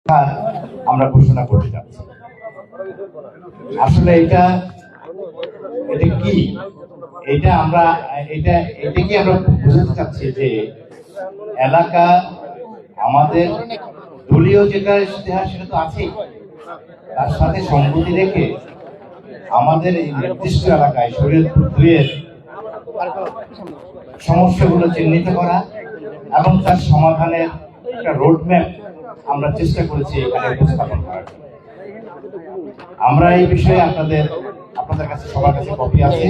আমরা ঘোষণা করতে যাচ্ছি। আসলে এটা কি এটাকে আমরা বোঝাতে চাচ্ছি যে এলাকা আমাদের দলীয় যেটা ইতিহাস সেটা তো আছেই, তার সাথে সংগতি রেখে আমাদের এই নির্দিষ্ট এলাকায় শরীয়তপুর 2-এর সমস্যাগুলো চিহ্নিত করা এবং তার সমাধানের একটা রোডম্যাপ আমরা চেষ্টা করেছি এখানে উপস্থাপন করার জন্য। আমরা এই বিষয়ে আপনাদের কাছে সবার কাছে কপি আছে,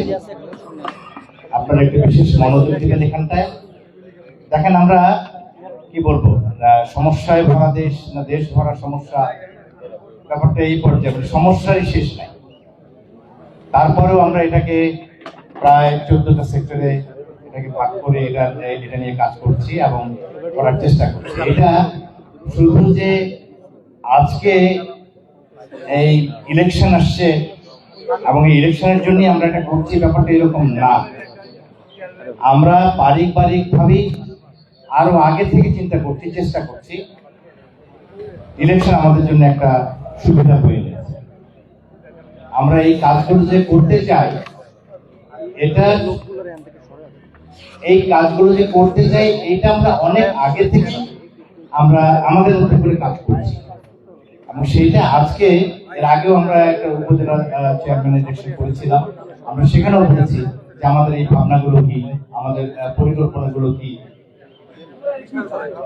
আপনারা একটু বিশেষ মনোযোগ দিবেন এখানটায়। দেখেন, আমরা কি বলবো, সমস্যায় ভরা দেশ না দেশ ভরা সমস্যা, ব্যাপারটা এই পর্যায়ে সমস্যারই শেষ নাই। তারপরেও আমরা এটাকে প্রায় 14টা সেক্টরে এটাকে ভাগ করে এটা নিয়ে কাজ করছি এবং করার চেষ্টা করছি। এটা শুধু যে আজকে এই ইলেকশন আসছে এবং এই ইলেকশনের জন্য আমরা এটা করছি, ব্যাপারটা এরকম না। আমরা পারিবারিক ভাবে আরো আগে থেকে চিন্তা করছি, চেষ্টা করছি। ইলেকশন আমাদের জন্য একটা সুবিধা হয়ে গেছে। আমরা এই কাজগুলো যে করতে চাই, এইটা আমরা অনেক আগে থেকে আমরা আমাদের মধ্যে করে কাজ করছি এবং সেইটা আজকে এর আগেও আমরা একটা উপজেলা চেয়ারম্যান ইলেকশন করেছিলাম। আমরা সেখানেও বলেছি যে আমাদের এই ভাবনাগুলো কি, আমাদের পরিকল্পনাগুলো কি,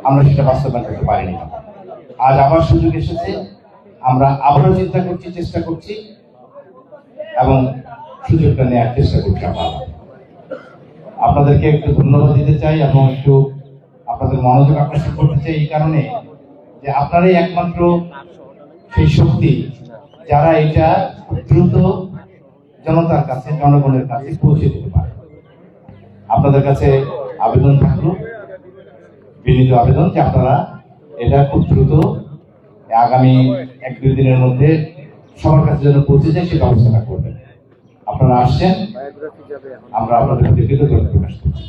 আমরা সেটা বাস্তবায়ন করতে পারিনি। আজ আবার সুযোগ এসেছে, আমরা আবারও চিন্তা করছি, চেষ্টা করছি এবং সুযোগটা নেওয়ার চেষ্টা করছি। আপনাদেরকে একটু ধন্যবাদ দিতে চাই এবং একটু আপনাদের মনোযোগ আকর্ষণ করতে চাই এই কারণে যে আপনারাই একমাত্র সেই শক্তি যারা এটা দ্রুত জনতার কাছে, জনগণের কাছে পৌঁছে দিতে পারে। আপনাদের কাছে আবেদন থাকলো, বিনীত আবেদন যে আপনারা এটা খুব দ্রুত আগামী 1-2 দিনের মধ্যে সবার কাছে যেন পৌঁছে যায় সে ব্যবস্থাটা করবেন। আপনারা আসছেন, আমরা আপনাদের প্রতি কৃতজ্ঞতা প্রকাশ করছি।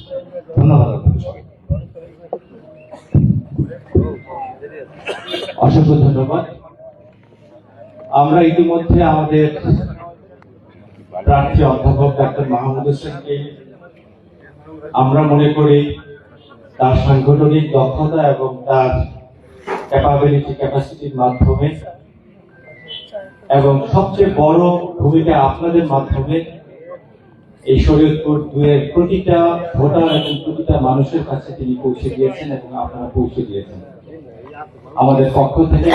ধন্যবাদ আপনাদের সবাই। অসংখ্য ধন্যবাদ। আমরা ইতিমধ্যে আমাদের প্রার্থী অধ্যাপক ডাক্তার মাহমুদ হোসেনকে আমরা মনে করি তার সাংগঠনিক দক্ষতা এবং তার ক্যাপাসিটির মাধ্যমে এবং সবচেয়ে বড় ভূমিকা আপনাদের মাধ্যমে এই শরীয়তপুর 2-এর প্রতিটা ভোটার এবং প্রতিটা মানুষের কাছে তিনি পৌঁছে দিয়েছেন এবং আপনারা পৌঁছে দিয়েছেন। আমাদের পক্ষ থেকে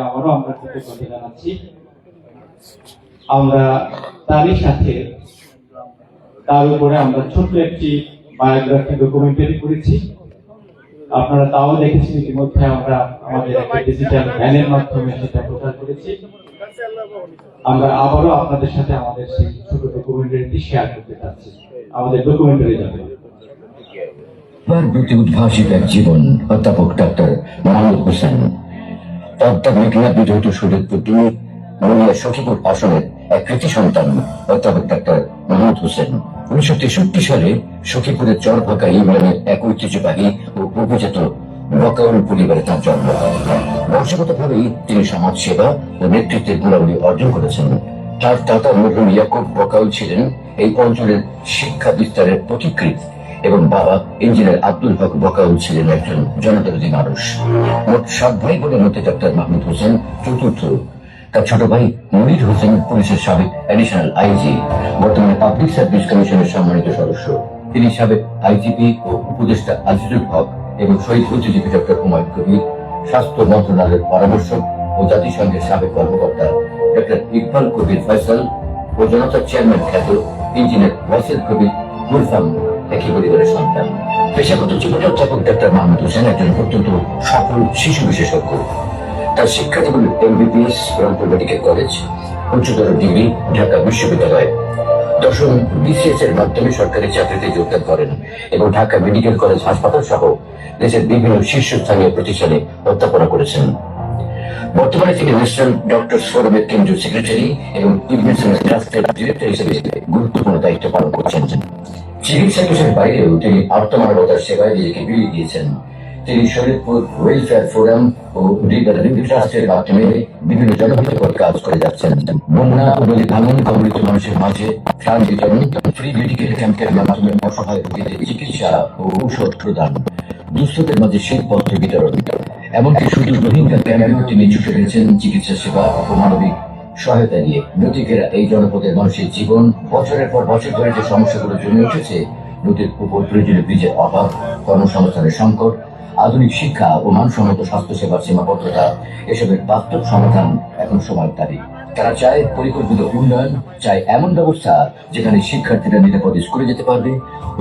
আবারও আমরা কৃতজ্ঞতা জানাচ্ছি। আমরা তারই সাথে তার উপরে আমরা ছোট্ট একটি বায়োগ্রাফি ডকুমেন্টারি করেছি, আপনারা তাও দেখেছেন। ইতিমধ্যে আমরা আমাদের একটা ডিজিটাল ভ্যানের মাধ্যমে সেটা প্রচার করেছি। আমরা আবারও আপনাদের সাথে আমাদের সেই ছোট ডকুমেন্টারিটি শেয়ার করতে চাচ্ছি। আমাদের ডকুমেন্টারি যাবে প্রতি উদ্ভাসিত এক জীবন, অধ্যাপক ডাক্তার মাহমুদ হোসেন। মেঘনা বিধৌত শরীয়তপুর 2 মনিয়া সখীপুর আসনের এক কৃতি সন্তান অধ্যাপক ডাক্তার মাহমুদ হোসেন 1963 সালে সখীপুরের চরভাকা ইউনিয়নের এক ঐতিহ্যবাহী ও অভিজাত বকাউল পরিবারে তার জন্ম হয়। বংশগতভাবেই তিনি সমাজ সেবা ও নেতৃত্বের গুণাবলী অর্জন করেছেন। তার দাদা মরহুম ইয়াকুব বকাউল ছিলেন এই অঞ্চলের শিক্ষা বিস্তারের পথিকৃৎ এবং বাবা ইঞ্জিনিয়ার আব্দুল হক বকাউল ছিলেন একজন জনদরদী মানুষ। মোট 7 ভাই বোনের মধ্যে ডাক্তার মাহমুদ হোসেন চতুর্থ। তার ছোট ভাই মনির হোসেন পুলিশের সাবেক অ্যাডিশনাল আইজি, বর্তমানে পাবলিক সার্ভিস কমিশনের সম্মানিত সদস্য। তিনি সাবেক আইজিপি ও উপদেষ্টা আজিজুল হক এবং শহীদ বুদ্ধিজীবী ডক্টর হুমায়ুন কবির, স্বাস্থ্য মন্ত্রণালয়ের পরামর্শক ও জাতিসংঘের সাবেক কর্মকর্তা ডক্টর ইকবাল কবির ফয়সাল ও জনতার চেয়ারম্যান খ্যাত ইঞ্জিনিয়ার ওয়াসিল কবির গুলফাম একই পরিবারের সন্তান। পেশাগত জীবনে অধ্যাপক ডাক্তার মাহমুদ হোসেন একজন অত্যন্ত সফল শিশু বিশেষজ্ঞ। তার শিক্ষা জীবন MBBS রংপুর মেডিকেল কলেজ, উচ্চতর ডিগ্রি ঢাকা বিশ্ববিদ্যালয়, 10ম BCS এর মাধ্যমে সরকারি চাকরিতে যোগদান করেন এবং ঢাকা মেডিকেল কলেজ হাসপাতাল সহ দেশের বিভিন্ন শীর্ষস্থানীয় প্রতিষ্ঠানে অধ্যাপনা করেছেন। বর্তমানে তিনি ন্যাশনাল ডক্টরস ফোরামের কেন্দ্রীয় সেক্রেটারি এবং ডিরেক্টর হিসেবে গুরুত্বপূর্ণ দায়িত্ব পালন করছেন। চিকিৎসা পেশার বাইরেও তিনি আর্তমানবতার সেবায় নিজেকে বিলিয়ে দিয়েছেন। তিনি শরীয়তপুর ওয়েলফেয়ার ফোরাম ও রিভার রিলিফ ট্রাস্টের মাধ্যমে বিভিন্ন জনহিতকর কাজ করে যাচ্ছেন। বন্যা ও নদী ভাঙন কবলিত মানুষের মাঝে ত্রাণ বিতরণ, ফ্রি মেডিকেল ক্যাম্পের মাধ্যমে অসহায় রোগীদের চিকিৎসা ও ঔষধ প্রদান, দুস্থদের মাঝে শীতবস্ত্র বিতরণ, এমনকি শুধু রোহিঙ্গা ক্যাম্পেও তিনি ছুটে গেছেন চিকিৎসা সেবা ও মানবিক সহায়তা নিয়ে। নদীকেরা এই জনপদের মানুষের জীবন বছরের পর বছর ধরে যে সমস্যাগুলো জমে উঠেছে, নদীর উপর প্রয়োজনীয় ব্রিজের অভাব, কর্মসংস্থানের সংকট, আধুনিক শিক্ষা ও মানসম্মত স্বাস্থ্যসেবার সীমাবদ্ধতা, এসবের বাস্তব সমাধান এখন সময়ের দাবি। তারা চায় পরিকল্পিত উন্নয়ন, চায় এমন ব্যবস্থা যেখানে শিক্ষার্থীরা নিরাপদে স্কুলে যেতে পারবে,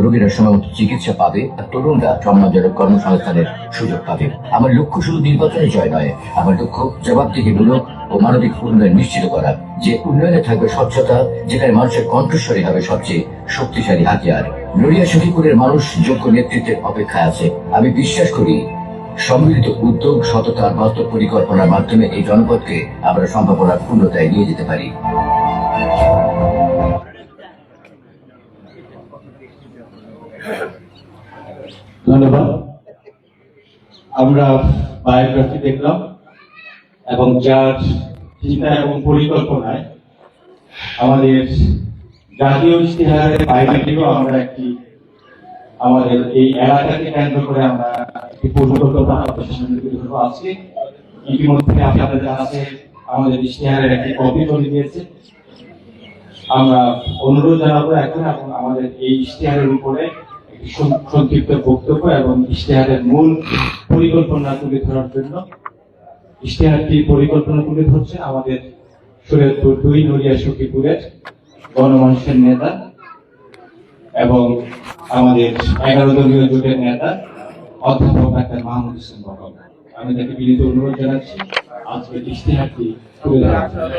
রোগীরা সময়মতো চিকিৎসা পাবে, আর তরুণরা সম্মানজনক কর্মসংস্থানের সুযোগ পাবে। আমার লক্ষ্য শুধু নির্বাচনে জয় নয়, আমার লক্ষ্য জবাবদিহিমূলক ও মানবিক উন্নয়ন নিশ্চিত করা, যে উন্নয়নে থাকবে স্বচ্ছতা, যেখানে মানুষের কণ্ঠস্বরই হবে সবচেয়ে শক্তিশালী হাতিয়ার। নড়িয়া সখীপুরের মানুষ যোগ্য নেতৃত্বের অপেক্ষায় আছে। আমি বিশ্বাস করি সম্মিলিত উদ্যোগ, সততা আর বাস্তব পরিকল্পনার মাধ্যমে এই জনপদকে আমরা সম্ভাবনার পূর্ণতায় নিয়ে যেতে পারি। ধন্যবাদ। আমরা বায়োগ্রাফি দেখলাম এবং যার চিন্তা এবং পরিকল্পনায় আমাদের জাতীয় ইশতেহারের বাইরে থেকেও আমরা একটি আমাদের এই এলাকাকে কেন্দ্র করে আমরা একটি পরিকল্পনা আজকে ইতিমধ্যে আপনাদের জানাতে আমাদের ইশতেহারের একটি কপি চলে গিয়েছে। আমরা অনুরোধ জানাবো এখন এবং আমাদের এই ইশতেহারের উপরে সংক্ষিপ্ত বক্তব্য এবং ইশতেহারের মূল পরিকল্পনা তুলে ধরার জন্য। ইশতেহারটি পরিকল্পনা তুলে ধরছে আমাদের শরীয়তপুর 2 নড়িয়া সখীপুরের গণমানুষের নেতা এবং আমাদের 11 দলীয় জোটের নেতা অধ্যাপক ডাক্তার মাহমুদ হোসেন বকল। আমি তাকে বিনীত অনুরোধ জানাচ্ছি আজকে ইশতেহারটি তুলে ধরার জন্য।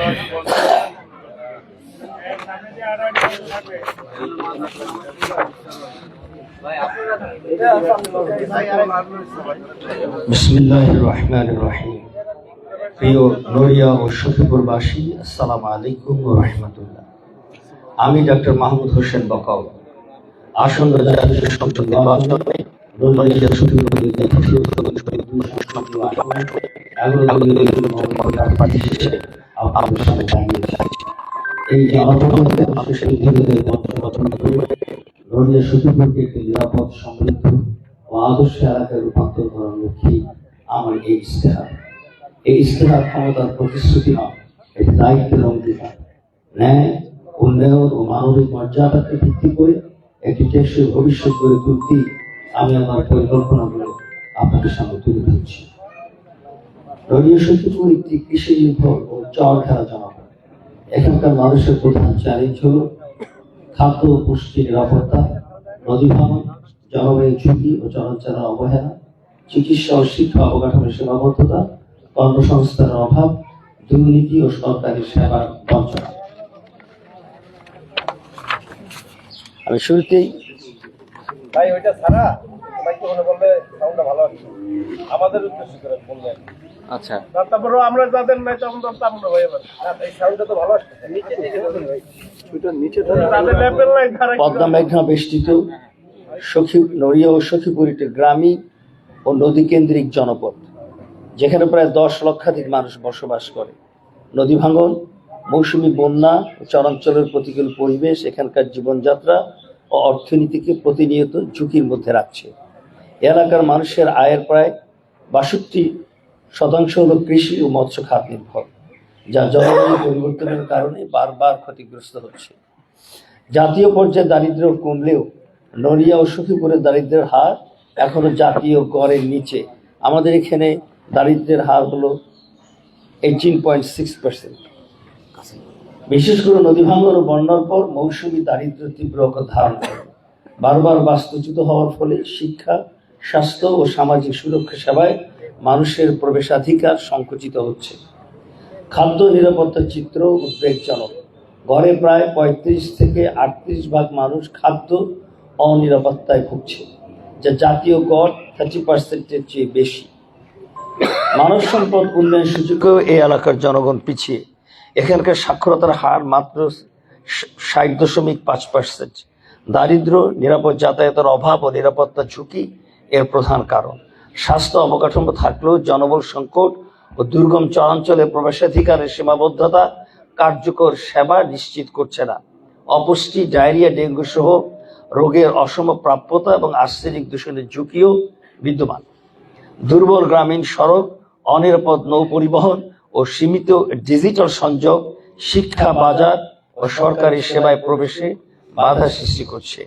বিসমিল্লাহির রহমানির রহিম। প্রিয় নড়িয়া ও সখীপুরবাসী, আসসালামু আলাইকুম ওয়া রাহমাতুল্লাহ। আমি ডক্টর মাহমুদ হোসেন বকল আসন্ন জাতীয় সংসদ নির্বাচনে নড়িয়া সখীপুর আপনাদের সামনে দাঁড়িয়ে আছি। এই যে আন্দোলনের মানুষের বিরুদ্ধে গঠন করে নড়িয়া সখীপুরকে একটি নিরাপদ, সমৃদ্ধ ও আদর্শ এলাকায় রূপান্তর করার লক্ষ্যে আমার এই ইশতেহার। এই ইশতেহার ক্ষমতার প্রতিশ্রুতি নয়, এটি দায়িত্বের অঙ্গীকার। ন্যায়, উন্নয়ন ও মানবিক মর্যাদাকে ভিত্তি করে একটি টেকসই ভবিষ্যৎ গড়ে তুলতে আমি আমার পরিকল্পনাগুলো আপনাদের সামনে তুলে ধরছি। নড়িয়া সখীপুর একটি কৃষি নির্ভর ও চর ঘেরা জনপদ। এখানকার মানুষের প্রধান চ্যালেঞ্জ হল খাদ্য ও পুষ্টি নিরাপত্তা, নদী ভাঙন, জলবায়ু ঝুঁকি ও চরাঞ্চলের অবহেলা, চিকিৎসা ও শিক্ষা অবকাঠামোর সীমাবদ্ধতা, কর্মসংস্থানের অভাব, দুর্নীতি ও সরকারি সেবার বঞ্চনা। আমি শুরুতেই ভাই ওইটা ছাড়া সবাইকে মনে করলে সাউন্ডটা ভালো আছে আমাদের উদ্দেশ্য করে বললেন। আচ্ছা, তারপরে আমরা যাদের নাই তখন তো তামনা হয়ে যাবে। এই সাউন্ডটা তো ভালো আসছে, নিচে থেকে ধরে তাদের লেভেল নাই ধারা। পদ্মা মেঘনা বেষ্টিত নড়িয়া ও সখীপুর একটি গ্রামীণ ও নদী কেন্দ্রিক জনপদ, যেখানে প্রায় 10 লক্ষাধিক মানুষ বসবাস করে। নদী ভাঙন, মৌসুমী বন্যা, চরাঞ্চলের প্রতিকূল পরিবেশ এখানকার জীবনযাত্রা ও অর্থনীতিকে প্রতিনিয়ত ঝুঁকির মধ্যে রাখছে। এলাকার মানুষের আয়ের প্রায় 62% হল কৃষি ও মৎস্য খাত নির্ভর, যা জলবায়ু পরিবর্তনের কারণে বারবার ক্ষতিগ্রস্ত হচ্ছে। জাতীয় পর্যায়ে দারিদ্র্য কমলেও নড়িয়া ও সখীপুরের দারিদ্র্যের হার এখনো জাতীয় গড়ের নিচে। আমাদের এখানে দারিদ্র্যের হার হলো 18.6%। বিশেষ করে নদী ভাঙন ও বন্যার পর মৌসুমী দারিদ্র্য তীব্র আকার ধারণ করে। বারবার বাস্তুচ্যুত হওয়ার ফলে শিক্ষা, স্বাস্থ্য ও সামাজিক সুরক্ষা সেবায় মানুষের প্রবেশাধিকার সংকুচিত হচ্ছে। খাদ্য নিরাপত্তার চিত্র উদ্বেগজনক। গড়ে প্রায় 35 থেকে 38% মানুষ খাদ্য অনিরাপত্তায় ভুগছে, যা জাতীয় গড় 30%-এর চেয়ে বেশি। মানব সম্পদ উন্নয়ন সূচকেও এই এলাকার জনগণ পিছিয়ে। এখানকার সাক্ষরতার হার মাত্র 60.5%। দারিদ্র্য, নিরাপদ যাতায়াতের অভাব ও নিরাপত্তা ঝুঁকি এর প্রধান কারণ। স্বাস্থ্য অবকাঠামো থাকলেও জনবল সংকট ও দুর্গম চরাঞ্চলে প্রবেশাধিকারের সীমাবদ্ধতা কার্যকর সেবা নিশ্চিত করছে না। অপুষ্টি, ডায়রিয়া, ডেঙ্গু সহ রোগের অসম প্রাপ্যতা এবং আর্সেনিক দূষণের ঝুঁকিও বিদ্যমান। দুর্বল গ্রামীণ সড়ক, অনিরাপদ নৌ পরিবহন ও সীমিত ডিজিটাল সংযোগ শিক্ষা, বাজার ও সরকারি সেবায় প্রবেশে বাধা সৃষ্টি করছে।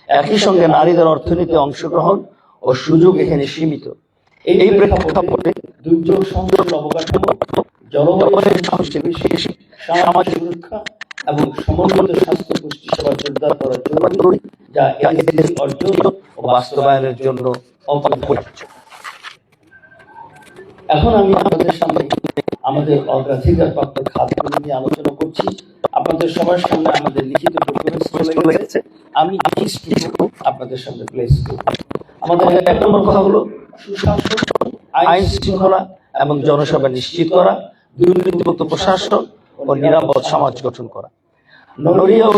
একই সঙ্গে নারীদের অর্থনীতি অংশগ্রহণ ও সুযোগ এখানে সীমিত। এই প্রেক্ষাপটে দুর্যোগ সংকট অবকাঠামো, জলবায়ু সংশ্লেষ, সামাজিক সুরক্ষা এবং সমন্বিত স্বাস্থ্য পুষ্টি সেবা জোরদার করা জরুরি, যা এসডিজি অর্জন ও বাস্তবায়নের জন্য অপরিহার্য। এখন আমি আপনাদের সামনে আমাদের অগ্রাধিকার প্রাপ্ত খাতগুলো নিয়ে আলোচনা করছি। আপনাদের সবার সামনে আমাদের লিখিত ডকুমেন্টস চলে গেছে, আমি আপনাদের সামনে প্লেস করব। আমাদের 1 নম্বর কথা হলো সুশাসন, আইন শৃঙ্খলা এবং জনসেবা নিশ্চিত করা, দুর্নীতিমুক্ত প্রশাসন ও নিরাপদ সমাজ গঠন করা। নড়িয়া ও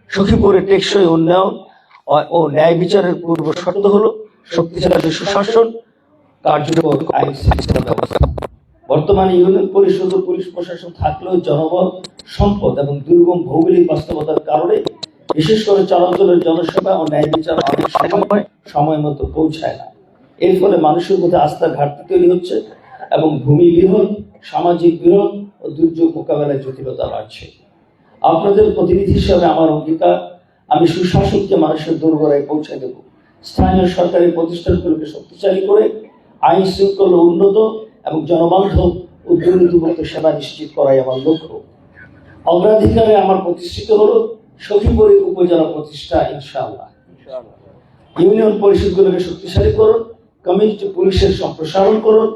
সখীপুরে টেকসই উন্নয়ন ও ন্যায় বিচারের পূর্ব শর্ত হলো শক্তিশালী সুশাসন, কার্যকর আইন শৃঙ্খলা ব্যবস্থা। বর্তমানে ইউনিয়ন পরিষদ ও পুলিশ প্রশাসন থাকলেও জনবল, সম্পদ এবং দুর্গম ভৌগোলিক বাস্তবতার কারণে বিশেষ করে চরাঞ্চলের জনসেবা ও ন্যায় বিচার অনেক সময় মতো পৌঁছায় না। এর ফলে মানুষের মধ্যে আস্থার ঘাটতি তৈরি হচ্ছে এবং ভূমি বিরোধ, সামাজিক বিরোধ ও দুর্যোগ মোকাবেলায় জটিলতা বাড়ছে। আপনাদের প্রতিনিধি হিসেবে আমার অঙ্গীকার, আমি সুশাসনকে মানুষের দোরগোড়ায় পৌঁছে দেব। স্থানীয় সরকারি প্রতিষ্ঠানগুলোকে শক্তিশালী করে আইন শৃঙ্খলা উন্নত এবং জনবান্ধব ও দুর্নীতিমুক্ত সেবা নিশ্চিত করাই আমার লক্ষ্য। অগ্রাধিকারে আমার প্রতিষ্ঠিত হলো সখীপুরে উপজেলা প্রতিষ্ঠা, ইনশাআল্লাহ। ইউনিয়ন পরিষদগুলোকে শক্তিশালী করুন, কমিউনিটি পুলিশের সম্প্রসারণ করুন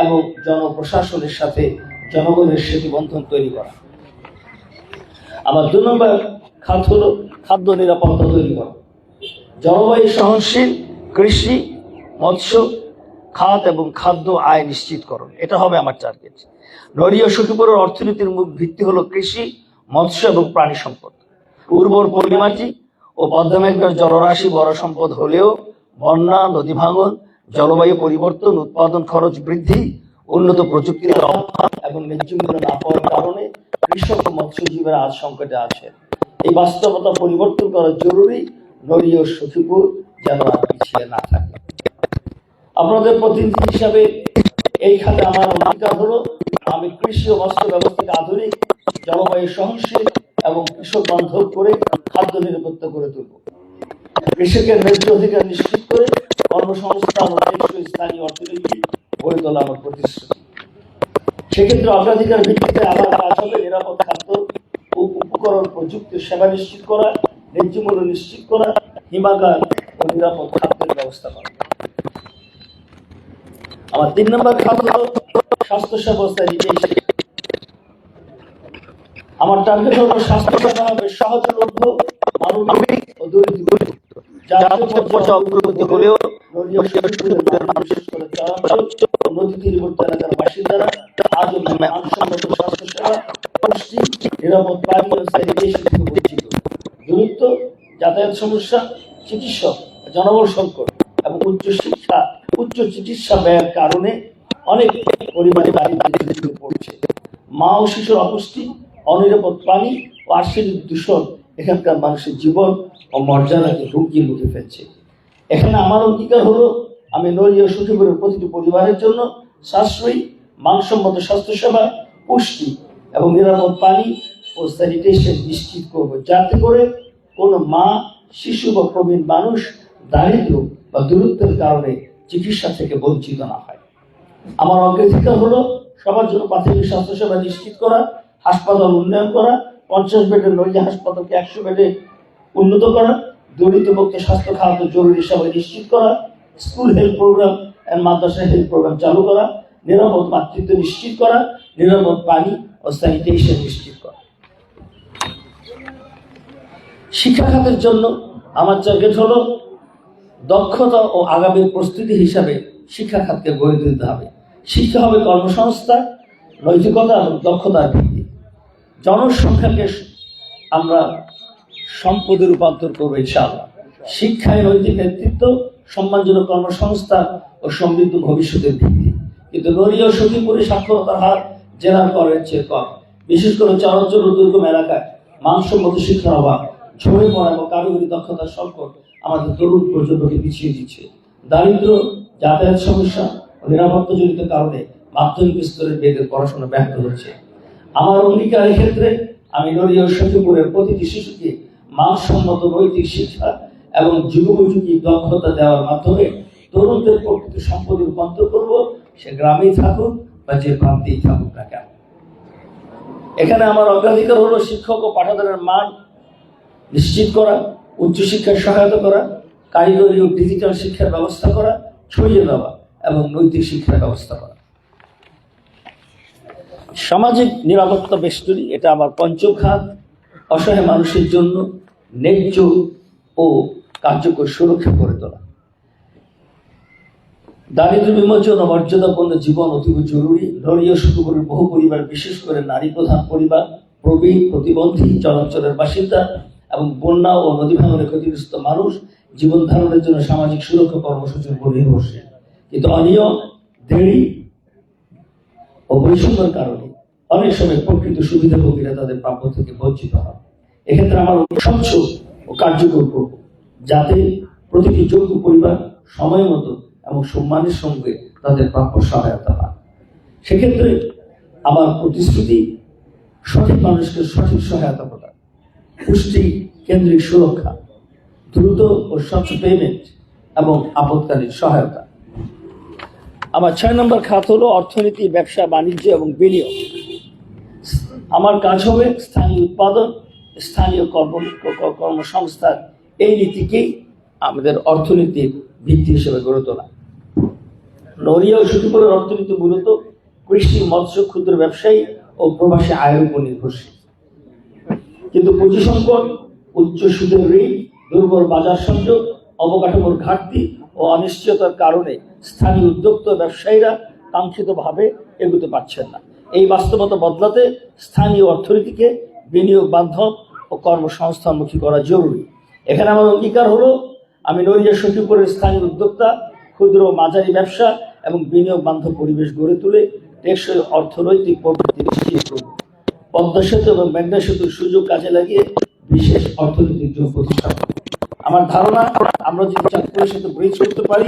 এবং জনপ্রশাসনের সাথে জনগণের সেতুবন্ধন তৈরি করা। আমার 2 নম্বর খাত হলো খাদ্য নিরাপত্তা তৈরি করা। জলবায়ু সহনশীল কৃষি, মৎস্য খাত এবং খাদ্য আয় নিশ্চিতকরণ, এটা হবে আমার টার্গেট। নড়িয়া সখীপুরের অর্থনীতির মূল ভিত্তি হলো কৃষি, মৎস্য এবং প্রাণী সম্পদ। উর্বর পলিমাটি ও পদ্মামেঘনার জলরাশি বড় সম্পদ হলেও বন্যা, নদী ভাঙন, জলবায়ু পরিবর্তন, উৎপাদন খরচ বৃদ্ধি, উন্নত প্রযুক্তির অভাব এবং ন্যায্য মূল্য না পাওয়ার কারণে কৃষক ও মৎস্যজীবীরা আজ সংকটে আছেন। এই বাস্তবতা পরিবর্তন করা জরুরি, নড়িয়া সখীপুর যেন আর পিছিয়ে না থাকে। আপনাদের প্রতিনিধি হিসাবে এই খাতে আমার অঙ্গীকার হলো, আমি কৃষি ও মৎস্য ব্যবস্থাকে আধুনিক, জলবায়ু সহনশীল এবং কৃষক বান্ধব করে খাদ্য নিরাপত্তা করে তুলব। কৃষকের ন্যায্য অধিকার নিশ্চিত করে কর্মসংস্থান ও টেকসই স্থানীয় অর্থনীতি গড়ে তোলা আমার প্রতিশ্রুতি। সেক্ষেত্রে অগ্রাধিকার ভিত্তিতে আমার কাজ হবে নিরাপদ খাদ্য ও উপকরণ প্রযুক্তির সেবা নিশ্চিত করা, ন্যায্য মূল্য নিশ্চিত করা, হিমাগার ও নিরাপদ খাদ্যের ব্যবস্থা করা। আমার 3 নম্বর খাত হলো স্বাস্থ্য সেবা। আমার টার্গেট হলো স্বাস্থ্য সেবা হবে সহজলভ্য, মানবিক ও দুর্নীতিমুক্ত। জাতীয় পর্যায়ে অগ্রগতি হলেও বিশেষ করে চরাঞ্চল ও নদী তীরবর্তী এলাকার বাসিন্দারা আজও মানসম্মত স্বাস্থ্য সেবা, পুষ্টি, নিরাপদ পানি ও স্যানিটেশন থেকে বঞ্চিত। দূরত্ব, যাতায়াত সমস্যা, চিকিৎসক, জনবল সংকট এবং উচ্চ চিকিৎসা ব্যয়ের কারণে অনেক পরিবারে দারিদ্র্যে পড়ছে। মা ও শিশুর অপুষ্টি, অনিরাপদ পানি ও আর্সেনিক দূষণ এখানকার মানুষের জীবন ও মর্যাদাকে হুমকির মুখে ফেলছে। এখানে আমার অঙ্গীকার হলো, আমি নড়িয়া সখীপুরের প্রতিটি পরিবারের জন্য সাশ্রয়ী, মানসম্মত স্বাস্থ্যসেবা, পুষ্টি এবং নিরাপদ পানি ও স্যানিটেশন নিশ্চিত করব, যাতে করে কোনো মা, শিশু বা প্রবীণ মানুষ দারিদ্র বা দূরত্বের কারণে চিকিৎসা থেকে বঞ্চিত না হয়। আমার অগ্রাধিকার হলো সবার জন্য প্রাথমিক স্বাস্থ্যসেবা নিশ্চিত করা, হাসপাতাল উন্নয়ন করা, 50 বেডের নড়িয়া হাসপাতালকে 100 বেডে উন্নত করা, দুর্নীতিমুক্ত স্বাস্থ্য খাত জরুরি সেবা নিশ্চিত করা, school health program and madrasa health program চালু করা, নিরাপদ মাতৃত্ব নিশ্চিত করা, নিরাপদ পানি ও স্যানিটেশন নিশ্চিত করা। শিক্ষা খাতের জন্য আমার টার্গেট হলো দক্ষতা ও আগামীর প্রস্তুতি হিসাবে শিক্ষা খাতকে গড়ে তুলতে হবে। শিক্ষা হবে কর্মসংস্থান, নৈতিকতা এবং দক্ষতার ভিত্তি। জনসংখ্যাকে আমরা সম্পদে রূপান্তর করবো ইনশাআল্লাহ। শিক্ষায় নৈতিক নেতৃত্ব, সম্মানজনক কর্মসংস্থান ও সমৃদ্ধ ভবিষ্যতের ভিত্তি। কিন্তু নড়িয়া ও সখীপুরে সাক্ষরতার হার জেলার করের চেয়ে কম। বিশেষ করে চরাঞ্চল ও দুর্গম এলাকায় মানসম্মত শিক্ষার অভাব, ঝরে পড়া এবং কারিগরি দক্ষতার সংকট আমাদের তরুণ প্রজন্মকে পিছিয়ে দিচ্ছে। দারিদ্র, যাতায়াত সমস্যা ও নিরাপত্তাজনিত কারণে মাধ্যমিক স্তরের মেয়েদের পড়াশোনা ব্যাহত হচ্ছে। আমার অঙ্গীকার ক্ষেত্রে আমি নড়িয়া ও সখীপুরের প্রতিটি শিশুকে মানসম্মত নৈতিক শিক্ষা এবং যুগোপযোগী দক্ষতা দেওয়ার মাধ্যমে তরুণদের প্রকৃত সম্পদে রূপান্তর করব, সে গ্রামেই থাকুক বা যে প্রান্তেই থাকুক না কেন। এখানে আমার অগ্রাধিকার হলো শিক্ষক ও পাঠদানের মান নিশ্চিত করা, উচ্চশিক্ষার সহায়তা করা, কারিগরি ও ডিজিটাল শিক্ষার ব্যবস্থা করা, ছড়িয়ে দেওয়া এবং নৈতিক শিক্ষার ব্যবস্থা করা। সামাজিক নিরাপত্তা বেষ্টনী, এটা আমার পঞ্চম খাত। অসহায় মানুষের জন্য ন্যায্য ও কার্যকর সুরক্ষা করে তোলা। দারিদ্র বিমোচন ও মর্যাদাপূর্ণ জীবন অতীব জরুরি। নড়িয়া সখীপুরের বহু পরিবার, বিশেষ করে নারী প্রধান পরিবার, প্রবীণ, প্রতিবন্ধী, চরাঞ্চলের বাসিন্দা এবং বন্যা ও নদী ভাঙনে ক্ষতিগ্রস্ত মানুষ জীবন ধারণের জন্য সামাজিক সুরক্ষা কর্মসূচির উপর নির্ভরশীল। কিন্তু অনিয়ম, দেরি ও বৈষম্যের কারণে অনেক সময় প্রকৃত সুবিধাভোগীরা তাদের প্রাপ্য থেকে বঞ্চিত হয়। এক্ষেত্রে আমার স্বচ্ছ ও কার্যকর করব, যাতে প্রতিটি যোগ্য পরিবার সময় মতো এবং সম্মানের সঙ্গে তাদের প্রাপ্য সহায়তা পায়। সেক্ষেত্রে আমার প্রতিশ্রুতি, সঠিক মানুষকে সঠিক সহায়তা প্রদান, পুষ্টি কেন্দ্রিক সুরক্ষা, দ্রুত ও স্বচ্ছ পেমেন্ট এবং আপৎকালীন সহায়তা। আমার 6 নম্বর খাত হলো অর্থনীতি, ব্যবসা বাণিজ্য এবং বিনিয়োগ। আমার কাজ হবে স্থানীয় উৎপাদন, স্থানীয় কর্মসংস্থান, এই নীতিকেই আমাদের অর্থনীতির ভিত্তি হিসেবে গড়ে তোলা। নড়িয়া ও সখীপুরের অর্থনীতি মূলত কৃষি, মৎস্য, ক্ষুদ্র ব্যবসায়ী ও প্রবাসী আয়ের উপর নির্ভরশীল। কিন্তু পুঁজি সংকট, উচ্চ সুদের ঋণ, দুর্বল বাজার সংযোগ, অবকাঠামোর ঘাটতি ও অনিশ্চয়তার কারণে স্থানীয় উদ্যোক্তা ব্যবসায়ীরা কাঙ্ক্ষিতভাবে এগোতে পারছেন না। এই বাস্তবতা বদলাতে স্থানীয় অর্থনীতিকে বিনিয়োগ বান্ধব ও কর্মসংস্থানমুখী করা জরুরি। এখানে আমার অঙ্গীকার হলো, আমি নড়িয়া সখীপুরের স্থানীয় উদ্যোক্তা, ক্ষুদ্র ও মাঝারি ব্যবসা এবং বিনিয়োগ বান্ধব পরিবেশ গড়ে তুলে টেকসই অর্থনৈতিক প্রবৃদ্ধি নিশ্চিত করব। পদ্মা সেতু এবং মেঘনা সেতুর সুযোগ কাজে লাগিয়ে বিশেষ অর্থনৈতিক জোট প্রতিষ্ঠা করব। আমার ধারণা, আমরা যদি চাঁদপুরের সাথে ব্রিজ করতে পারি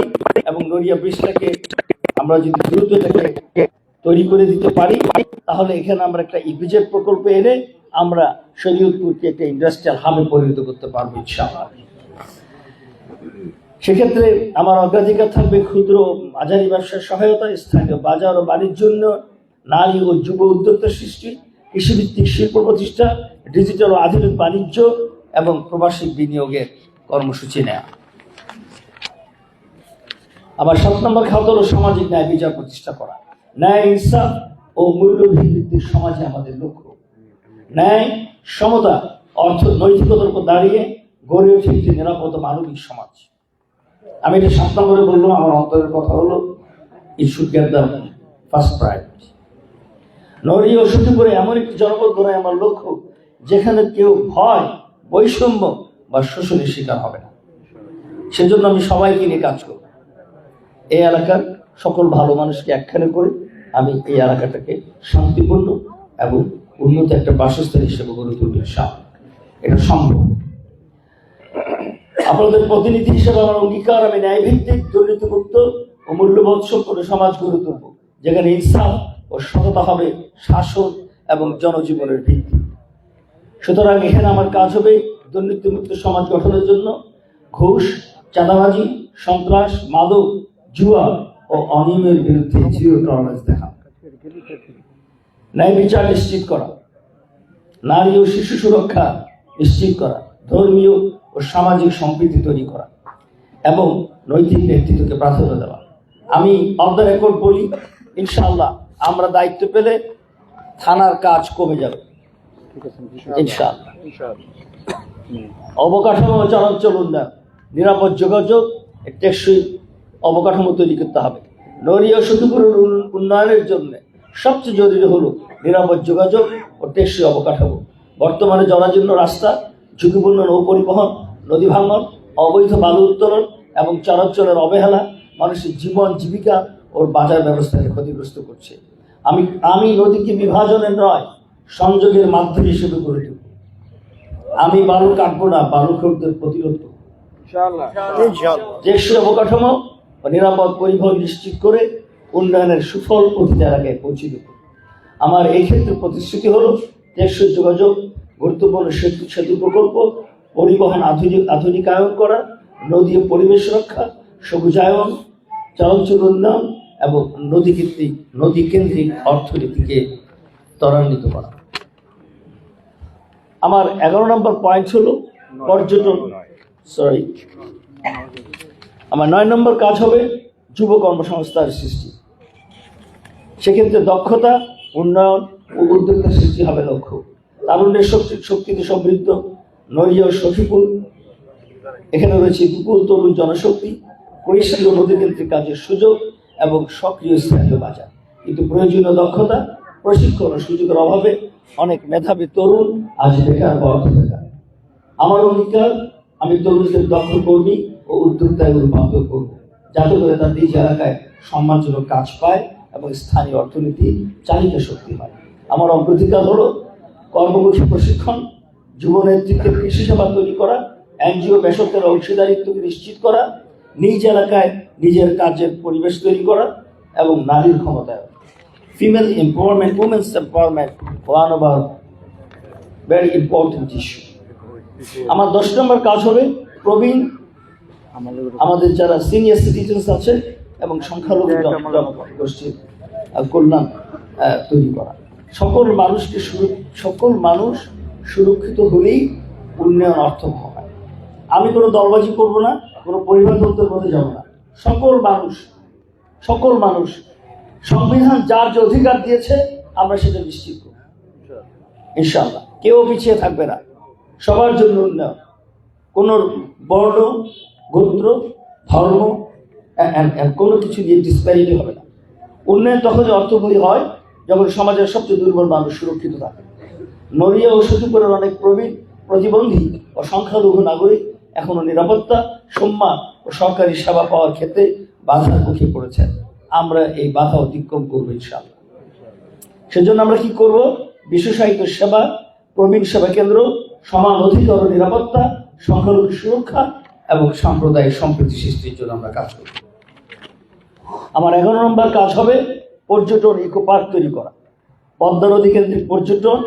এবং নড়িয়া ব্রিজটাকে আমরা যদি দ্রুত এটাকে তৈরি করে দিতে পারি, তাহলে এখানে আমরা একটা ইপিজেড প্রকল্প এনে আমরা শরীয়তপুরকে একটা ইন্ডাস্ট্রিয়াল হাবে পরিণত করতে পারবো ইনশাআল্লাহ। সেক্ষেত্রে আমার অগ্রাধিকার থাকবে ক্ষুদ্র মাঝারি ব্যবসার সহায়তা, স্থানীয় বাজার ও বাণিজ্য উন্নয়ন, নারী ও যুব উদ্যোক্তা সৃষ্টি, কৃষিভিত্তিক শিল্প প্রতিষ্ঠা, ডিজিটাল ও আধুনিক বাণিজ্য এবং প্রবাসী বিনিয়োগের কর্মসূচি নেওয়া। আমার 7 নম্বর খাত হলো সামাজিক ন্যায় বিচার প্রতিষ্ঠা করা। ন্যায়, ইনসাফ ও মূল্যভিত্তিক সমাজে আমাদের লক্ষ্য। ন্যায়, সমতা, নৈতিকতার উপর দাঁড়িয়ে গড়ে ওঠে একটি নিরাপদ মানবিক সমাজ। আমি এটা 7 নম্বরে বললাম, আমার অন্তরের কথা হলো it should get the first priority. Naria ও সখীপুরে এমন একটি জনপদ গড়ায় আমার লক্ষ্য, যেখানে কেউ ভয়, বৈষম্য বা শোষণের শিকার হবে না। সেজন্য আমি সবাইকে নিয়ে কাজ করব। এই এলাকার সকল ভালো মানুষকে একখানে করে আমি এই এলাকাটাকে শান্তিপূর্ণ এবং উন্নত একটা বাসস্থান হিসেবে গড়ে তুলব ইনশাআল্লাহ। এটা সম্ভব। আপনাদের প্রতিনিধি হিসেবে আমার অঙ্গীকার, আমি ন্যায়ভিত্তিক, দুর্নীতিমুক্ত ও মূল্যবোধ সম্পন্ন সমাজ গড়ে তুলব, যেখানে ইনসাফ ও সততা হবে শাসন এবং জনজীবনের ভিত্তি। সুতরাং এখানে আমার কাজ হবে দুর্নীতিমুক্ত সমাজ গঠনের জন্য ঘুষ, চাঁদাবাজি, সন্ত্রাস, মাদক, জুয়া ও অনিয়মের বিরুদ্ধে জিরো টলারেন্স দেখা, ন্যায় বিচার নিশ্চিত করা, নারী ও শিশু সুরক্ষা নিশ্চিত করা, ধর্মীয় ও সামাজিক সম্প্রীতি তৈরি করা এবং নৈতিক নেতৃত্বকে প্রাধান্য দেওয়া। আমি অফ দ্য রেকর্ড বলি, ইনশাআল্লাহ আমরা দায়িত্ব পেলে থানার কাজ কমে যাবে ইনশাআল্লাহ। অবকাঠামো ও চরাঞ্চল উন্নয়ন, নিরাপদ যোগাযোগ, টেকসই অবকাঠামো তৈরি করতে হবে। নড়িয়া ও সখীপুরের উন্নয়নের জন্য সবচেয়ে জরুরি হলো নিরাপদ যোগাযোগ ও টেকসই অবকাঠামো। বর্তমানে জরাজীর্ণ রাস্তা, ঝুঁকিপূর্ণ নৌ পরিবহন, নদী ভাঙন, অবৈধ বালু উত্তোলন এবং চলাচলের অবহেলা মানুষের জীবন জীবিকা ওর বাজার ব্যবস্থাকে ক্ষতিগ্রস্ত করছে। আমি নদীকে বিভাজনের নয়, সংযোগের মাধ্যম হিসেবে গড়ে তুলব। আমি বালু কাটবো না, বালু খোরদের প্রতিরোধ করব। টেকসই অবকাঠামো ও নিরাপদ পরিবহন নিশ্চিত করে উন্নয়নের সুফল প্রতিটি এলাকায় পৌঁছে দেব। আমার এই ক্ষেত্রে প্রতিশ্রুতি হলো টেকসই যোগাযোগ, গুরুত্বপূর্ণ সেতু প্রকল্প, পরিবহন আধুনিকায়ন করা, নদী ও পরিবেশ রক্ষা, সবুজায়ন, চলাচল উন্নয়ন এবং নদী কেন্দ্রিক অর্থনীতিকে ত্বরান্বিত করা। আমার 11 নম্বর পয়েন্ট হলো পর্যটন। আমার 9 নম্বর কাজ হবে যুব কর্মসংস্থান সৃষ্টি। সেক্ষেত্রে দক্ষতা উন্নয়ন ও উদ্যোক্তা সৃষ্টি হবে লক্ষ্য। তারুণ্যের শক্তিতে সমৃদ্ধ নড়িয়া ও সখীপুর, এখানে রয়েছে বিপুল তরুণ জনশক্তি, পরিষ্কার নদীকেন্দ্রিক কাজের সুযোগ এবং সক্রিয় স্থানীয় বাজার। কিন্তু প্রয়োজনীয় দক্ষতা, প্রশিক্ষণ ও সুযোগের অভাবে অনেক মেধাবী তরুণ আজ বেকার বা অর্থ বেকার। আমার অঙ্গীকার, আমি তরুণদের দক্ষ কর্মী ও উদ্যোক্তায় রূপান্তর করব, যাতে করে তার নিজ এলাকায় সম্মানজনক কাজ পায় এবং স্থানীয় অর্থনীতি চালিকা শক্তি হয়। আমার অগ্রাধিকার হলো কর্মমুখী প্রশিক্ষণ, যুব নেতৃত্বে কৃষি সেবা তৈরি করা, এনজিও বেসরকারি অংশীদারিত্বকে নিশ্চিত করা, নিজ এলাকায় নিজের কাজের পরিবেশ তৈরি করা এবং নারীর ক্ষমতায়ন। Female empowerment, women's empowerment one of our very important issue. আমার 10 নম্বর কাজ হবে প্রবীণ আমাদের যারা সিনিয়র সিটিজেন্স আছে এবং সংখ্যালঘু জনগোষ্ঠীর কল্যাণ তৈরি করা। সকল মানুষ সুরক্ষিত হলেই উন্নয়ন অর্থবহ হয়। আমি কোনো দলবাজি করব না, কোনো পরিবারতন্ত্রের মধ্যে যাব না। সকল মানুষ সংবিধান যার যে অধিকার দিয়েছে আমরা সেটা নিশ্চিত করব ইনশাআল্লাহ। কেউ পিছিয়ে থাকবে না, সবার জন্য উন্নয়ন। কোনো বর্ণ, গোত্র, ধর্ম কোনো কিছু দিয়ে ডিসপ্যারিটি হবে না। উন্নয়ন তখন অর্থবহী হয় যখন সমাজের সবচেয়ে দুর্বল মানুষ সুরক্ষিত থাকে। নড়িয়া ও সখীপুরের অনেক প্রবীণ, প্রতিবন্ধী ও সংখ্যালঘু নাগরিক এখনো নিরাপত্তা, সম্মান ও সরকারি সেবা পাওয়ার ক্ষেত্রে বাধার মুখে পড়েছেন। আমরা এই বাধা অতিক্রম করবো ইনশাআল্লাহ। সেজন্য আমরা কি করব? বিশেষায়িত সেবা, প্রবীণ সেবা কেন্দ্র, সমান অধিকার ও নিরাপত্তা, সংখ্যালঘু সুরক্ষা এবং সাম্প্রদায়িক সম্প্রীতি সৃষ্টির জন্য আমরা কাজ করব। আমার 11 নম্বর কাজ হবে পর্যটন ইকো পার্ক তৈরি করা। পদ্মা নদী কেন্দ্রিক পর্যটন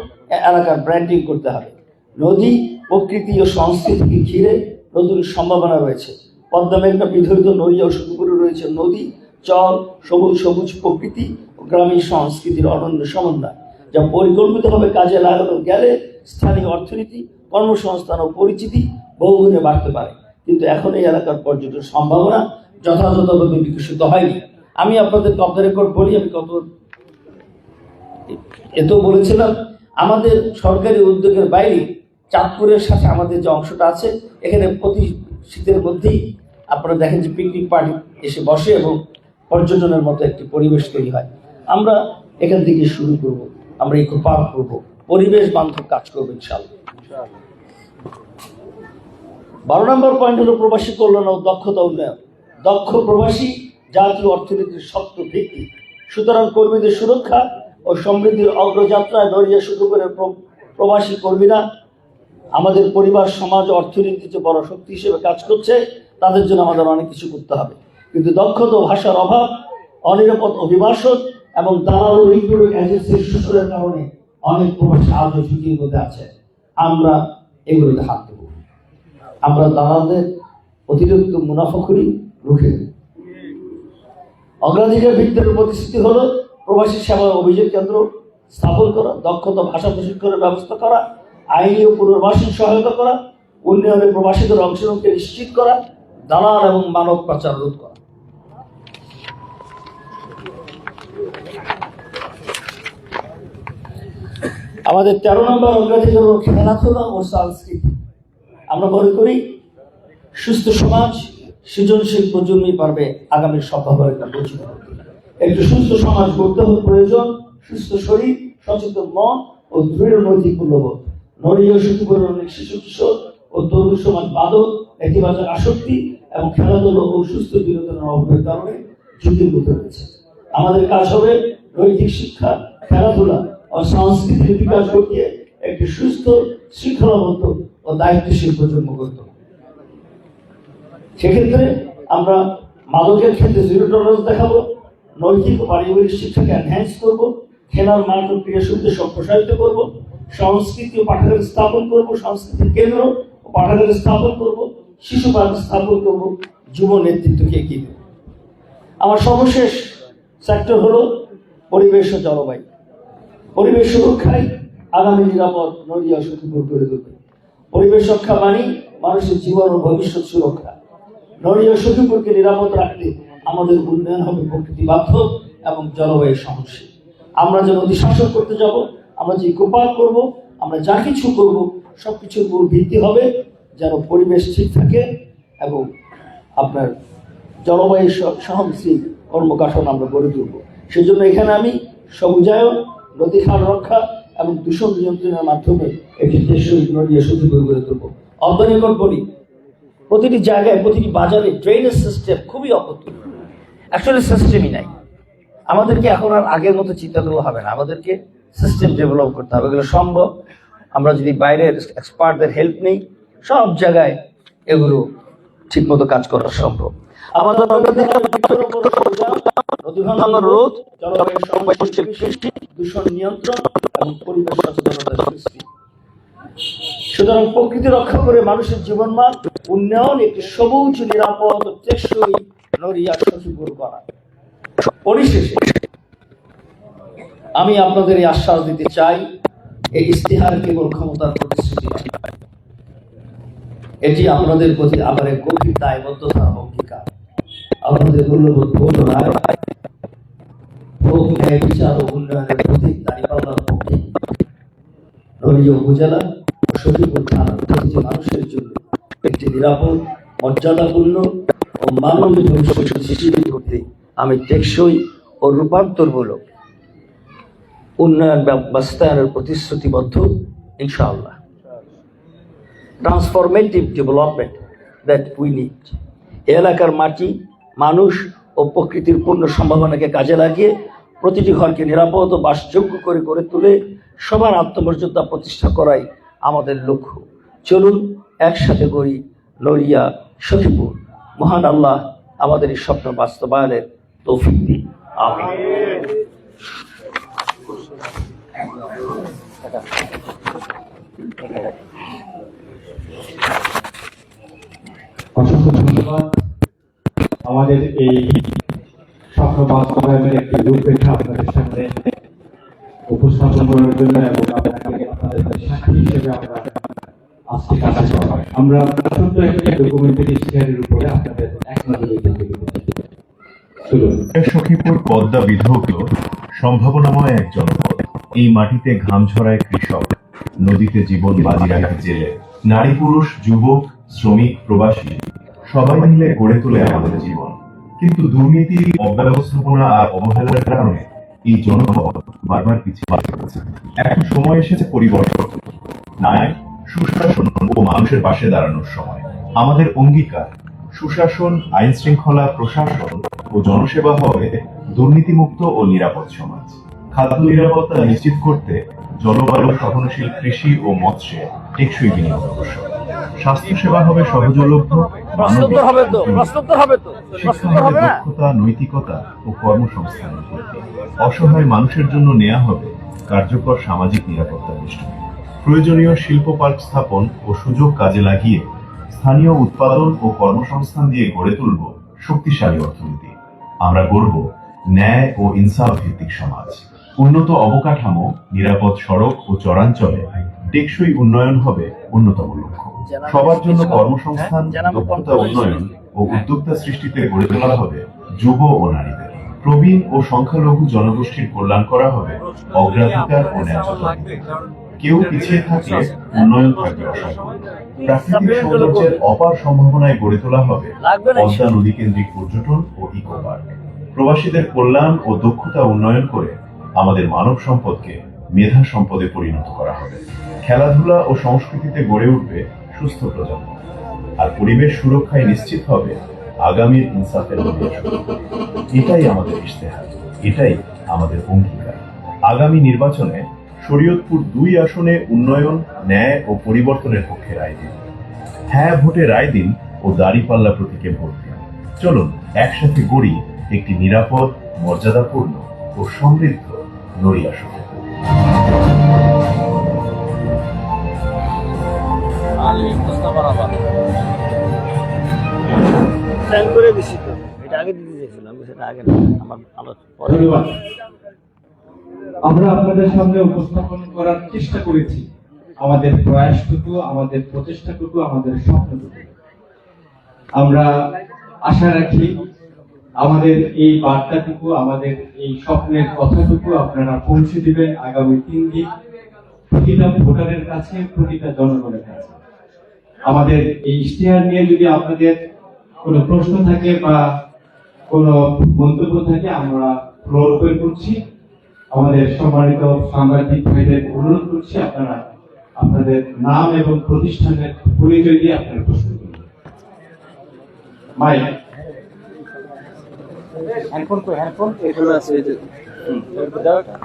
এলাকার ব্র্যান্ডিং করতে হবে। নদী, প্রকৃতি ও সংস্কৃতিকে ঘিরে নতুন সম্ভাবনা রয়েছে। পদ্মা মেঘনা বিধৌত নড়িয়া ও সখীপুরে রয়েছে নদী, চর, সবুজ প্রকৃতি ও গ্রামীণ সংস্কৃতির অনন্য সমন্বয়, যা পরিকল্পিতভাবে কাজে লাগানো গেলে স্থানীয় অর্থনীতি, কর্মসংস্থান ও পরিচিতি বহুগুণে বাড়তে পারে। কিন্তু এখন এই এলাকার পর্যটন সম্ভাবনা যথাযথভাবে বিকশিত হয়নি। আমি আপনাদের অফ দ্য রেকর্ড বলি, আমি এতেও বলেছিলাম, আমাদের সরকারি উদ্যোগের বাইরে চাঁদপুরের সাথে আমাদের যে অংশটা আছে, এখানে প্রতি শীতের মধ্যেই আপনারা দেখেন যে পিকনিক পার্টি এসে বসে এবং পর্যটনের মতো একটি পরিবেশ তৈরি হয়। আমরা এখান থেকে শুরু করব, আমরা ইকো পার্ক করবো, পরিবেশ বান্ধব কাজ করবো ইনশাআল্লাহ। 12 নম্বর পয়েন্ট হলো প্রবাসী কল্যাণ ও দক্ষতা উন্নয়ন। দক্ষ প্রবাসী জাতীয় অর্থনীতির শক্ত ভিত্তি। সুতরাং কর্মীদের সুরক্ষা ও সমৃদ্ধির অগ্রযাত্রায় নড়িয়া সখীপুরের প্রবাসী কর্মীরা আমাদের পরিবার, সমাজ, অর্থনীতিতে বড় শক্তি হিসেবে কাজ করছে। তাদের জন্য আমাদের অনেক কিছু করতে হবে। কিন্তু দক্ষতা ও ভাষার অভাব, অনিরাপদ অভিবাসন এবং দালাল ও রিক্রুটিং এজেন্সির সুযোগের কারণে অনেক প্রবাসী আজও ঝুঁকির মধ্যে আছে। আমরা এগুলোতে হাত দেব। আমরা দালালদের অতিরিক্ত মুনাফাখুরি রুখে দেব। অগ্রাধিকার ভিত্তির প্রতিশ্রুতি হলো প্রবাসী সেবা অভিযোগ কেন্দ্র স্থাপন করা, দক্ষতা ভাষা প্রশিক্ষণের ব্যবস্থা করা, আইনি ও পুনর্বাসন সহায়তা করা, উন্নয়নে প্রবাসীদের অংশগ্রহণকে নিশ্চিত করা, দালাল এবং মানব পাচার রোধ করা। আমাদের 13 নম্বর অগ্রাধিকার হল খেলাধুলা ও সংস্কৃতি। আমরা মনে করি সুস্থ সমাজ, সৃজনশীল প্রজন্মই পারবে আগামীর সম্ভাবনা একটা বৈচিত্র। একটি সুস্থ সমাজ গড়তে হবে প্রয়োজন সুস্থ শরীর, সচেতন মন ও দৃঢ় নৈতিক মূল্যবোধ। নড়িয়া সখীপুরের অনেক শিশু কিশোর ও তরুণ সমাজ বাদক, নেতিবাচক আসক্তি এবং খেলাধুলা ও সুস্থ বিনোদনের অভাবের কারণে ঝুঁকির মধ্যে রয়েছে। আমাদের কাজ হবে নৈতিক শিক্ষা, খেলাধুলা ও সংস্কৃতির বিকাশ ঘটিয়ে একটি সুস্থ, শৃঙ্খলাবদ্ধ ও দায়িত্বশীল প্রজন্ম গড়ে তোলা। সেক্ষেত্রে আমরা মাদকের ক্ষেত্রে জিরো টলারেন্স দেখাবো, নৈতিক ও পারিবারিক শিক্ষাকে এনহ্যান্স করব, খেলার মাঠ ও ক্রীড়া সুবিধা সম্প্রসারিত করব, সংস্কৃতি ও পাঠাগার স্থাপন করব, সংস্কৃতির কেন্দ্র ও পাঠাগার স্থাপন করব, শিশু পার্ক স্থাপন করব, যুব নেতৃত্বকে এগিয়ে দেব। আমার সর্বশেষ সেক্টর হলো পরিবেশ ও জলবায়ু। পরিবেশ সুরক্ষায় আগামী নিরাপদ নড়িয়া সুখীপুর গড়ে তুলবে। পরিবেশ রক্ষা মানে মানুষের জীবন ও ভবিষ্যৎ সুরক্ষা। নড়িয়া সুখীপুরকে নিরাপদ রাখলে আমাদের উন্নয়ন হবে প্রকৃতি বান্ধব এবং জলবায়ু সহনশীল। আমরা যে নদী শাসন করতে যাব, আমরা যে ইকো পার্ক করবো, আমরা যা কিছু করব, সবকিছুর উপর ভিত্তি হবে যেন পরিবেশ ঠিক থাকে এবং আপনার জলবায়ু সহনশীল কর্মকাঠন আমরা গড়ে তুলব। সেজন্য এখানে আমি সবুজায়ন, নদী খাল রক্ষা এবং দূষণ নিয়ন্ত্রণের মাধ্যমে একটি টেকসই নড়িয়া সুখীপুর গড়ে তুলব। অর্ধনির্ভর বলি, প্রতিটি জায়গায়, প্রতিটি বাজারে ড্রেনেজ সিস্টেম খুবই অপ্রতুল। অ্যাকচুয়ালি সিস্টেমই নাই। আমাদেরকে এখন আর আগের মতো চিন্তা করলে হবে না, আমাদেরকে সিস্টেম ডেভেলপ করতে হবে। এগুলো সম্ভব, আমরা যদি বাইরের এক্সপার্টদের হেল্প নেই, সব জায়গায় এগুলো ঠিকমতো কাজ করা সম্ভব। আমাদের নদী ভাঙন রোধ, জলবায়ু সংরক্ষণ, দূষণ নিয়ন্ত্রণ এবং পরিবেশ সচেতনতা সৃষ্টি। সুতরাং প্রকৃতি রক্ষা করে মানুষের জীবনমান উন্নয়ন, একটি সবুজ, নিরাপদ, টেকসই নড়িয়া সুখীপুর করা। পরিশেষে আমি আপনাদের এই আশ্বাস দিতে চাই, এই ইস্তেহার কেবল ক্ষমতার প্রতিশ্রুতি নয়, এটি আপনাদের প্রতি আবার এক গভীর দায়বদ্ধতার অঙ্গীকার। আপনাদের মূল্যবোধ ভোট রায়, ভোগ ন্যায় বিচার ও উন্নয়নের প্রতীক দাঁড়িপাল্লার পক্ষে নড়িয়া উপজেলা ও সখীপুর থানার প্রতিটি মানুষের জন্য একটি নিরাপদ, মর্যাদাপূর্ণ ও মানবিক ভবিষ্যৎ সৃষ্টি করতে আমি টেকসই ও রূপান্তরমূলক উন্নয়ন বাস্তবায়নের প্রতিশ্রুতিবদ্ধ, ইনশাআল্লাহ। Transformative development that we need. এলাকার মাটি, মানুষ ও প্রকৃতির পূর্ণ সম্ভাবনাকে কাজে লাগিয়ে প্রতিটি ঘরকে নিরাপদ ও বাসযোগ্য করে গড়ে তুলে সবার আত্মমর্যাদা প্রতিষ্ঠা করাই আমাদের লক্ষ্য। চলুন একসাথে গড়ি নড়িয়া সখীপুর। মহান আল্লাহ আমাদের এই স্বপ্ন বাস্তবায়নের তৌফিক দিন। আমিন। অসংখ্য ধন্যবাদ। আমাদের এই স্বপ্ন বাস্তবায়নের একটি রূপরেখা আপনাদের সামনে উপস্থাপন করার জন্য এবং আপনাদের সাক্ষী হিসেবে আমরা আজকে কাজ করা। আমরা ছোট্ট একটি ডকুমেন্টারি শেয়ারের উপরে আপনাদের এক নজরে দেখে সখীপুর পদ্মা বিধৌত সম্ভাবনাময় এক জনপদ। এই মাটিতে ঘাম ঝরায় কৃষক, নদীতে জীবন বাজি রাখে জেলে, নারী পুরুষ, যুবক, শ্রমিক, প্রবাসী সবাই মিলে গড়ে তোলে আমাদের জীবন। কিন্তু দুর্নীতি, অব্যবস্থাপনা আর অবহেলার কারণে এই জনপদ বারবার পিছিয়ে পড়েছে। এখন সময় এসেছে পরিবর্তন, ন্যায়, সুশাসন ও মানুষের পাশে দাঁড়ানোর সময়। আমাদের অঙ্গীকার, সুশাসন, আইন শৃঙ্খলা, প্রশাসন ও জনসেবা হবে দুর্নীতিমুক্ত ও নিরাপদ সমাজ। খাদ্য নিরাপত্তা নিশ্চিত করতে জলবায়ু সহনশীল কৃষি ও মৎস্যে টেকসই বিনিয়োগ আবশ্যক। স্বাস্থ্যসেবা হবে সহজলভ্য, দক্ষতা, নৈতিকতা ও কর্মসংস্থানের ভিত্তি। অসহায় মানুষের জন্য নেওয়া হবে কার্যকর সামাজিক নিরাপত্তা বেষ্টনী। প্রয়োজনীয় শিল্প পার্ক স্থাপন ও সুযোগ কাজে লাগিয়ে স্থানীয় উৎপাদন ও কর্মসংস্থান দিয়ে গড়ে তুলব শক্তিশালী অর্থনীতি। আমরা গড়ব ন্যায় ও ইনসাফ ভিত্তিক সমাজ। উন্নত অবকাঠামো, নিরাপদ সড়ক ও চরাঞ্চলে টেকসই উন্নয়ন হবে অন্যতম লক্ষ্য। সবার জন্য কর্মসংস্থান, দক্ষতা উন্নয়ন ও উদ্যোক্তা সৃষ্টিতে গড়ে তোলা হবে যুব ও নারীদের। প্রবীণ ও সংখ্যালঘু জনগোষ্ঠীর কল্যাণ করা হবে অগ্রাধিকার ও ন্যায্যতা। কেউ পিছিয়ে থাকলে উন্নয়ন থাকবে অসম্পূর্ণ। প্রাকৃতিক সৌন্দর্যের অপার সম্ভাবনায় গড়ে তোলা হবে পদ্মা নদী কেন্দ্রিক পর্যটন ও ইকো পার্ক। প্রবাসীদের কল্যাণ ও দক্ষতা উন্নয়ন করে আমাদের মানব সম্পদকে মেধা সম্পদে পরিণত করা হবে। খেলাধুলা ও সংস্কৃতিতে গড়ে উঠবে সুস্থ প্রজন্ম। আর পরিবেশ সুরক্ষায় নিশ্চিত হবে আগামীর ইনসাফের নড়িয়া শুরু। এটাই আমাদের ইশতেহার, এটাই আমাদের অঙ্গীকার। আগামী নির্বাচনে শরীয়তপুর 2 আসনে উন্নয়ন, ন্যায় ও পরিবর্তনের পক্ষে রায় দিন। হ্যাঁ ভোটে রায় দিন ও দাঁড়িপাল্লা প্রতীকে ভোট দিন। চলুন একসাথে গড়ি একটি নিরাপদ, মর্যাদাপূর্ণ ও সমৃদ্ধ নড়িয়া শরীয়তপুর। করে দিছি তো, এটা আগে দিতে চাইছিলাম, সেটা আগে না, আমার আলোচনা। ধন্যবাদ। আমরা আপনাদের সামনে উপস্থাপন করার চেষ্টা করেছি আমাদের প্রয়াসটুকু, আমাদের প্রচেষ্টাটুকু, আমাদের স্বপ্নটুকু। আমরা আশা রাখি আমাদের এই বার্তাটুকু, আমাদের এই স্বপ্নের কথাটুকু আপনারা পৌঁছে দিবেন আগামী 3 দিন প্রতিটা ভোটারের কাছে, প্রতিটা জনগণের কাছে। আমাদের এই ইশতেহার নিয়ে যদি আপনাদের কোনো প্রশ্ন থাকে বা কোনো মন্তব্য থাকে, আমরা ফ্লোর ওপেন করছি। আমাদের সম্মানিত সাংবাদিক ভাইদের অনুরোধ করছি আপনারা আপনাদের নাম এবং প্রতিষ্ঠানের পরিচয় দিয়ে আপনারা প্রশ্ন করুন। মাইক হ্যান্ডফোন এগুলো আছে, এই যে দাও এটা।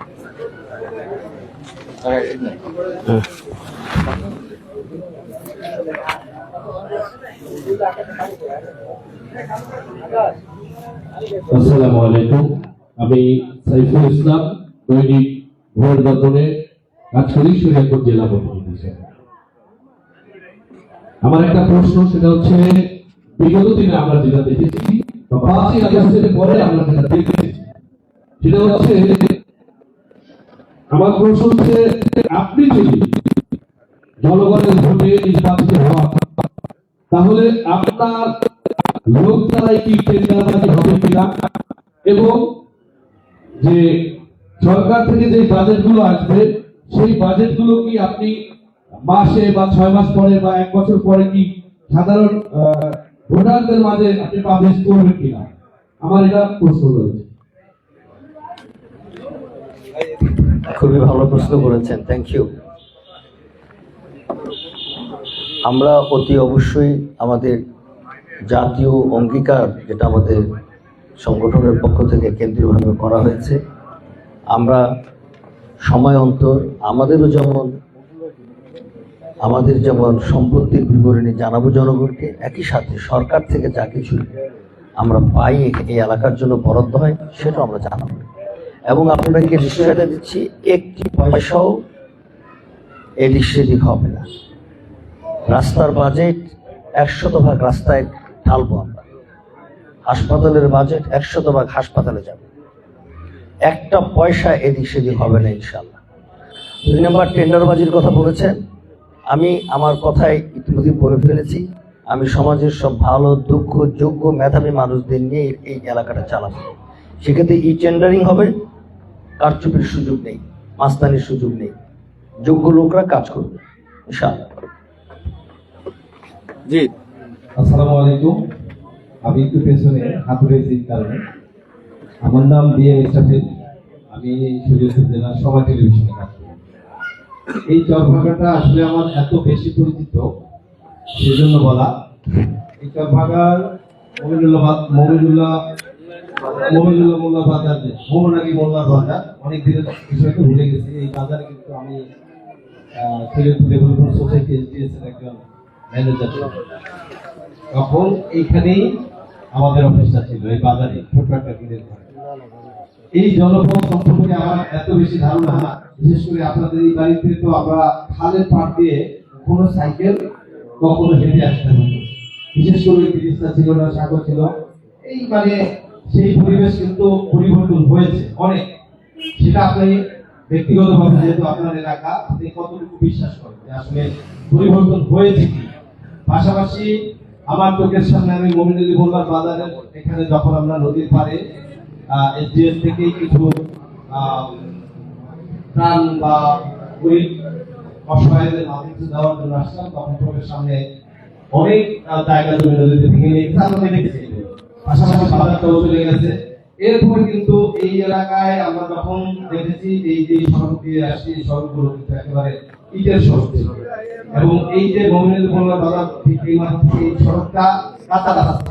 আসসালামু আলাইকুম, আমি সাইফুল ইসলাম, দৈনিক ভোর দর্পণে কাজ করি শরীয়তপুর জেলা প্রতিনিধি হিসেবে। আমার একটা প্রশ্ন, সেটা হচ্ছে বিগত দিনে আমরা যেটা দেখেছি, 5ই আগস্টের পরে আমরা যেটা দেখেছি, সেটা হচ্ছে, আমার প্রশ্ন হচ্ছে, আপনি যদি জনগণের ভোটে নির্বাচিত হন, তাহলে আপনার লোক দ্বারাই কি টেন্ডারবাজি হবে কিনা, এবং যে সরকার থেকে যে বাজেটগুলো আসবে সেই বাজেটগুলো কি আপনি মাসে বা 6 মাস পরে বা 1 বছর পরে কি সাধারণ ভোটারদের মাঝে আপনি পাবলিশ করবেন কিনা, আমার এটা প্রশ্ন রয়েছে। খুবই ভালো প্রশ্ন করেছেন, থ্যাংক ইউ। আমরা অতি অবশ্যই আমাদের জাতীয় অঙ্গীকার, যেটা আমাদের সংগঠনের পক্ষ থেকে কেন্দ্রীয়ভাবে করা হয়েছে, আমরা সময় অন্তর আমাদের যেমন সম্পত্তির বিবরণী জানাবো জনগণকে, একই সাথে সরকার থেকে যা কিছু আমরা পাই এই এলাকার জন্য বরাদ্দ হয় সেটাও আমরা জানাবো। এবং আপনাদেরকে নিশ্চয়তা দিচ্ছি, একটি পয়সাও এদিক সেদিক হবে না। রাস্তার বাজেট 100% রাস্তায় ঢালবো আমরা, হাসপাতালের বাজেট 100% হাসপাতালে যাবে, একটা পয়সা এদিক সেদিক হবে না ইনশাল্লাহ। 2 নম্বর টেন্ডারবাজির কথা বলেছেন, আমি আমার কথায় ইতিমধ্যে বলে ফেলেছি, আমি সমাজের সব ভালো, দক্ষ, যোগ্য, মেধাবী মানুষদের নিয়ে এই এলাকাটা চালাবো। সেক্ষেত্রে টেন্ডারিং হবে, কারচুপির সুযোগ নেই, মাস্তানির সুযোগ নেই, যোগ্য লোকরা কাজ করবে ইনশাআল্লাহ। জি, আসসালামু আলাইকুম, আমি একটু পেছনে হাত ধরেছি কারণে। আমার নাম বিএম ইসরাফিল, আমি শরীয়তপুর জেলার সময় টেলিভিশনে কাজ করি। এই চরভাগাটা আসলে আমার এত বেশি পরিচিত, সেজন্য বলা। এই চরভাগার মমিনুল্লাহ মোল্লার বাজার, মোমনাকি মোল্লার বাজার, অনেক দিনের বিষয় তো ভুলে গেছি। এই বাজারে কিন্তু আমি শরীয়তপুর ডেভেলপমেন্ট সোসাইটি এসডিএস-এর একজন ম্যানেজার ছিলাম। তখন এইখানেই আমাদের অফিসটা ছিল, এই বাজারে ছোট্ট একটা দিনের ঘরে। এই জনপদ সম্পর্কে আমার এত বেশি ধারণা, বিশেষ করে আপনাদের এই বাড়িতে তো আমরা খালের পাড় দিয়ে কোনো সাইকেল কখনো হেঁটে আসতে হতো, বিশেষ করে ব্রিজটা ছিল না, সাগর ছিল। এই মানে সেই পরিবেশ কিন্তু পরিবর্তন হয়েছে অনেক। সেটা আপনি ব্যক্তিগতভাবে, যেহেতু আপনার এলাকা, আপনি কতটুকু বিশ্বাস করেন যে আসলে পরিবর্তন হয়েছে কি? পাশাপাশি আমার চোখের সামনে আমি মমিনুল মোল্লার বাজারের এখানে যখন আমরা নদীর পাড়ে এসডিএস থেকে কিছু ত্রাণ বা গরিব অসহায়দের মাঝে দেওয়ার জন্য আসলাম, তখন চোখের সামনে অনেক জায়গা জমি নদীতে ভেঙে নিয়েছে, আমরা দেখেছি। পাশাপাশি বাজারটাও চলে গেছে, এরপর কিন্তু এই এলাকায় আমরা যখন দেখেছি এই যে সড়ক দিয়ে আসছে এই সড়কগুলো কিন্তু একেবারে ইটের সড়ক ছিল এবং এই যে মোমিনুল্লাহ বাজার থেকে এই মাঠ থেকে এই সড়কটা কাঁচা রাস্তা।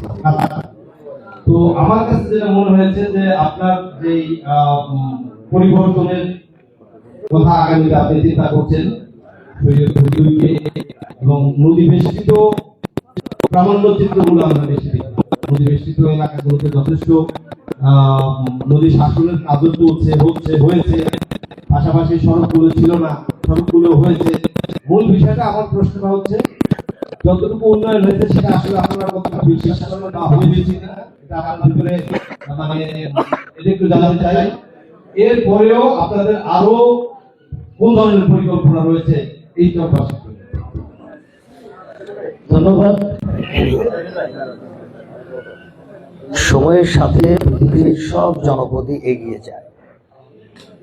তো আমার কাছে যেটা মনে হয়েছে যে আপনার যে পরিবর্তনের কথা আগামীতে আপনি চিন্তা করছেন এবং নদী বেষ্টিত প্রামাণ্য চিত্রগুলো আমরা বেশি দেখি। নদী বেষ্টিত এলাকাগুলোতে যথেষ্ট নদী শাসনের কাজও হয়েছে, পাশাপাশি সড়কগুলো ছিল না, সড়কগুলো হয়েছে। মূল বিষয়টা আমার প্রশ্নটা হচ্ছে যতটুকু উন্নয়ন হয়েছে সেটা আসলে আপনারা কতটা বিশ্বাস করেন বা হয়েছে কিনা এটা আপনার ভিতরে মানে এটা একটু জানতে চাই। এরপরেও আপনাদের আরো কোন ধরনের পরিকল্পনা রয়েছে এই চৌপাশে? ধন্যবাদ। সময়ের সাথে পৃথিবীর সব জনপদই এগিয়ে যায়,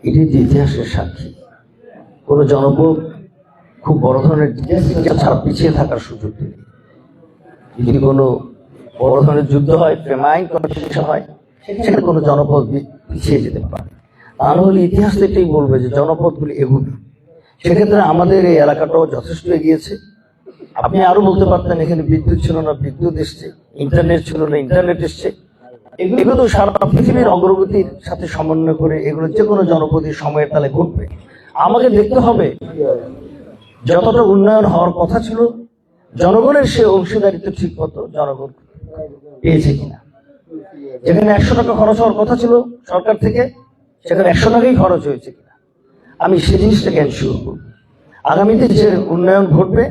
এটি ইতিহাসের সাক্ষী। কোন জনপদ খুব বড় ধরনের ছাড়া পিছিয়ে থাকার সুযোগ নেই। যদি কোনো বড় ধরনের যুদ্ধ হয়, ফেমাইন কন্ডিশন হয়, সেখানে কোনো জনপদ পিছিয়ে যেতে পারে। তা নাহলে ইতিহাস এটাই বলবে যে জনপদগুলি এগুলি। সেক্ষেত্রে আমাদের এই এলাকাটাও যথেষ্ট এগিয়েছে। আপনি আরো বলতে পারতেন এখানে বিদ্যুৎ ছিল না, বিদ্যুৎ এসছে, ইন্টারনেট ছিল না, ইন্টারনেট এসছে। এগুলো তো সারা পৃথিবীর অগ্রগতির সাথে সমন্বয় করে এগুলো যে কোনো জনপদের সময়ের তালে ঘটবে। আমাকে দেখতে হবে যতটা উন্নয়ন হওয়ার কথা ছিল জনগণের সে অংশীদারিত্ব ঠিক মতো জনগণ পেয়েছে কিনা। যেখানে 100 টাকা খরচ হওয়ার কথা ছিল সরকার থেকে, সেখানে 100 টাকাই খরচ হয়েছে কিনা আমি সেই জিনিসটাকে এনশিওর করব। আগামীতে যে উন্নয়ন ঘটবে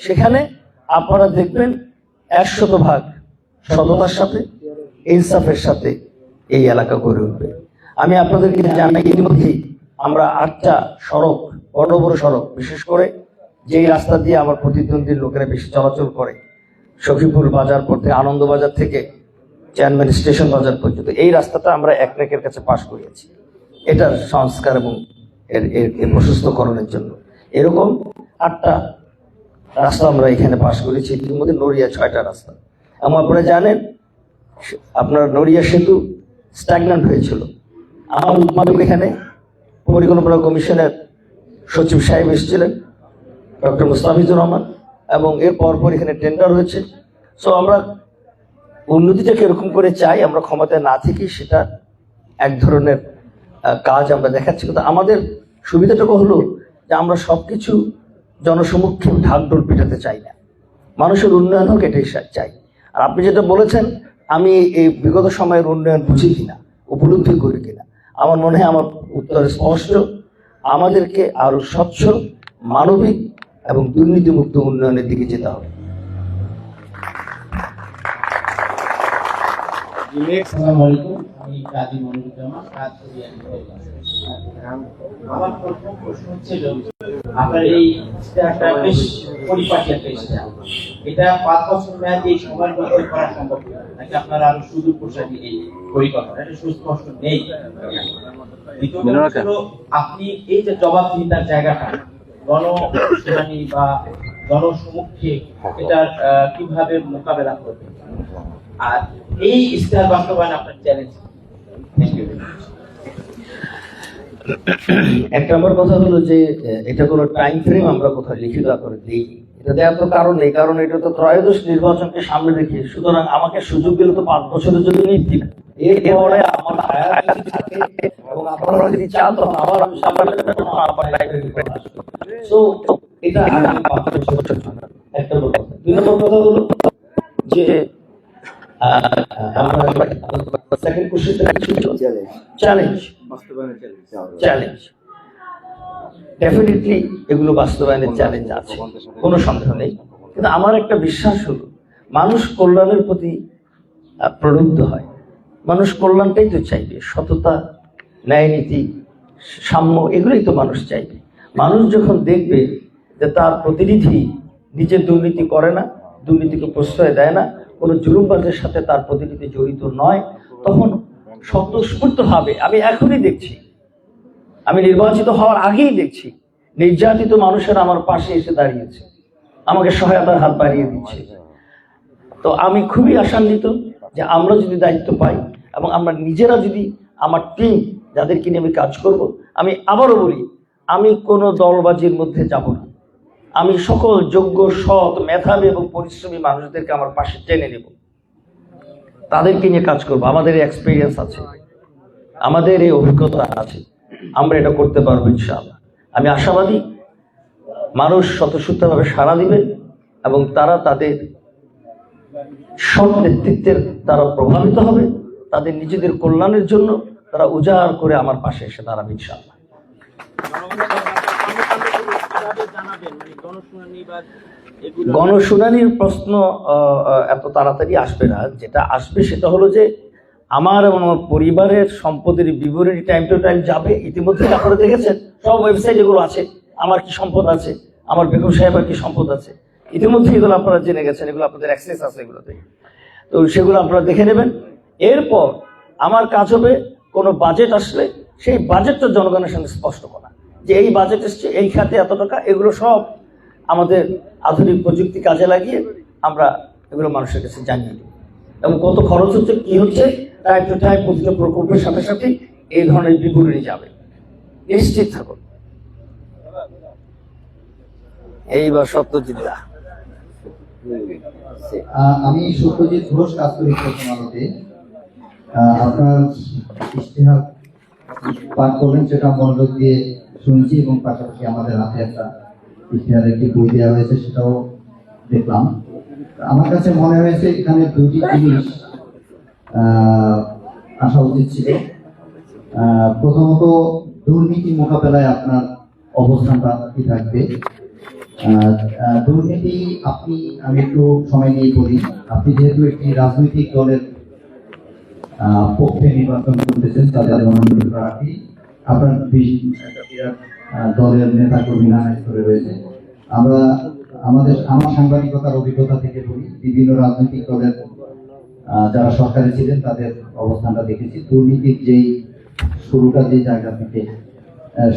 সেখানে আপনারা দেখবেন 100% সততার সাথে, ইনসাফের সাথে এই এলাকা গড়ে উঠবে। আমি আপনাদেরকে জানাই ইতিমধ্যেই আমরা 8টা সড়ক, বড় বড় সড়ক, বিশেষ করে যেই রাস্তা দিয়ে আমার প্রতিদ্বন্দ্বীর লোকেরা বেশি চলাচল করে, সখীপুর বাজার পথে আনন্দবাজার থেকে চেয়ারম্যান স্টেশন বাজার পর্যন্ত, এই রাস্তাটা আমরা একনেকের কাছে পাশ করিয়েছি এটার সংস্কার এবং এর প্রশস্তকরণের জন্য। এরকম 8টা রাস্তা আমরা এখানে পাশ করেছি। এর মধ্যে নড়িয়া 6টা রাস্তা। এবং আপনারা জানেন আপনার নড়িয়া সেতু স্ট্যাগন্যান্ট হয়েছিল। আমার উদ্যোগ এখানে পরিকল্পনা কমিশনের সচিব সাহেব এসেছিলেন ডক্টর মুস্তাফিজুর রহমান, এবং এর পরপর এখানে টেন্ডার হয়েছে। সো আমরা উন্নতিটাকে এরকম করে চাই, আমরা ক্ষমতায় না থেকেই সেটা এক ধরনের কাজ আমরা দেখাচ্ছি। কিন্তু আমাদের সুবিধাটুকু হলো যে আমরা সবকিছু জনসমক্ষে ঢাকঢোল পিটাতে চাই না, মানুষের উন্নয়ন হোক এটাই চাই। আর আপনি যেটা বলেছেন আমি এই বিগত সময়ের উন্নয়ন বুঝি কিনা, উপলব্ধি করি কিনা, আমার মনে হয় আমার উত্তর স্পষ্ট। আমাদেরকে আরো স্বচ্ছ, মানবিক এবং দুর্নীতিমুক্ত উন্নয়নের দিকে যেতে হবে। আসসালামু আলাইকুম, আমি কাজী মনিরুজ্জামান, কাজ করি আমার প্রথম প্রশ্ন হচ্ছিল আপনার এই স্ট্যাকটা বেশ পরিপাটি একটা স্ট্যাক, এটা 5 বছর মেয়াদী এই সময়ের মধ্যে করা সম্ভব নাকি আপনারা আরো সুদূর প্রসারী এই পরিকল্পনা, এটা সুস্পষ্ট নেই। দ্বিতীয় কথা হলো আপনি এই যে জবাবদিহিতার জায়গাটা গণশুনানি বা জনসমক্ষে এটার কিভাবে মোকাবেলা করবেন, আর এই ইস্তেহার বাস্তবায়ন আপনার চ্যালেঞ্জ। Thank you. এক নম্বর কথা হলো যে এটা কোনো টাইম ফ্রেম আমরা কোথাও লিখিত আকারে দিই, এটা দেওয়ার তো কারণ নেই, কারণ এটা তো ত্রয়োদশ নির্বাচনকে সামনে রেখে। সুতরাং আমাকে সুযোগ দিলে তো 5 বছরের জন্য নিচ্ছি না, এরপরে আমার হায়াত থাকে এবং আপনারা যদি চান তো আবার আমি সো এটা একটা বড় কথা। 2 নম্বর কথা হলো যে সেকেন্ড কোশ্চেনটা কি ছিল? চ্যালেঞ্জ। চ্যালেঞ্জ ডেফিনেটলি এগুলো বাস্তবায়নের চ্যালেঞ্জ আছে, কোনো সন্দেহ নেই। কিন্তু আমার একটা বিশ্বাস হলো মানুষ কল্যাণের প্রতি প্রলুব্ধ হয়, মানুষ কল্যাণটাই তো চাইবে, সততা, ন্যায় নীতি, সাম্য, এগুলোই তো মানুষ চাইবে। মানুষ যখন দেখবে যে তার প্রতিনিধি নিজে দুর্নীতি করে না, দুর্নীতিকে প্রশ্রয় দেয় না, কোনো জুলুমবাজের সাথে তার প্রতিনিধি জড়িত নয়, তখন স্বতঃস্ফূর্ত হবে। আমি এখনই দেখছি, আমি নির্বাচিত হওয়ার আগেই দেখছি নির্যাতিত মানুষেরা আমার পাশে এসে দাঁড়িয়েছে, আমাকে সহায়তার হাত বাড়িয়ে দিচ্ছে। তো আমি খুবই আশান্বিত যে আমরা যদি দায়িত্ব পাই এবং আমরা নিজেরা যদি, আমার টিম যাদেরকে নিয়ে আমি কাজ করব, আমি আবারও বলি, আমি কোনো দলবাজির মধ্যে যাব না। আমি সকল যোগ্য, সৎ, মেধাবী এবং পরিশ্রমী মানুষদেরকে আমার পাশে টেনে নেব, তাদেরকে নিয়ে কাজ করব। আমাদের এই এক্সপিরিয়েন্স আছে, আমাদের এই অভিজ্ঞতা আছে, আমরা এটা করতে পারবো ইনশাআল্লাহ। আমি আশাবাদী মানুষ স্বতঃস্ফূর্তভাবে সাড়া দিবে এবং তারা তাদের সৎ নেতৃত্বের দ্বারা প্রভাবিত হবে, তাদের নিজেদের কল্যাণের জন্য তারা উজাড় করে আমার পাশে এসে দাঁড়াবে ইনশাআল্লাহ। গণশুনানির প্রশ্ন এত তাড়াতাড়ি আসবে না। যেটা আসবে সেটা হলো যে আমার এবং আমার পরিবারের সম্পদের বিবরণী টাইম টু টাইম যাবে। ইতিমধ্যে আপনারা দেখেছেন সব ওয়েবসাইট এগুলো আছে, আমার কি সম্পদ আছে, আমার বেগম সাহেবের কি সম্পদ আছে, ইতিমধ্যে এগুলো আপনারা জেনে গেছেন, এগুলো আপনাদের অ্যাক্সেস আছে এগুলোতে। তো সেগুলো আপনারা দেখে নেবেন। এরপর আমার কাজ হবে কোনো বাজেট আসলে সেই বাজেটটা জনগণের সঙ্গে স্পষ্ট করা, যে এই বাজেট এসছে, এই খাতে এত টাকা, এগুলো সব আমাদের আধুনিক প্রযুক্তি কাজে লাগিয়ে আমরা এগুলো মানুষের কাছে জানিয়ে দেব এবং কত খরচ হচ্ছে, কি হচ্ছে, টাইম টু টাইম প্রতিটা প্রকল্পের সাথে সাথে এই ধরনের বিবরণী যাবে, নিশ্চিত থাকুন। এইবার সত্যজিৎ দা। আমি সত্যজিৎ ঘোষ কাজ করি প্রথম আলোতে। আপনার ইশতেহার পাঠ করলেন, সেটা মনোযোগ দিয়ে শুনছি এবং পাশাপাশি আমাদের হাতে একটা ইশতেহার একটি বই দেওয়া হয়েছে, সেটাও দেখলাম। আমার কাছে মনে হয়েছে এখানে দুটি জিনিস আসা উচিত ছিল। প্রথমত দুর্নীতি মোকাবেলায় আপনার অবস্থানটা কি থাকবে। দুর্নীতি আমি একটু সময় নিয়ে বলি। আপনি যেহেতু একটি রাজনৈতিক দলের পক্ষে নির্বাচন করতেছেন, তাদের মনোনয়ন প্রার্থী, আপনার দলের নেতা কর্মী নানা স্তরে রয়েছে। আমার সাংবাদিকতার অভিজ্ঞতা থেকে বলি, বিভিন্ন রাজনৈতিক দলের যারা সরকারে ছিলেন তাদের অবস্থানটা দেখেছি। দুর্নীতির যেই শুরুটা যে জায়গা থেকে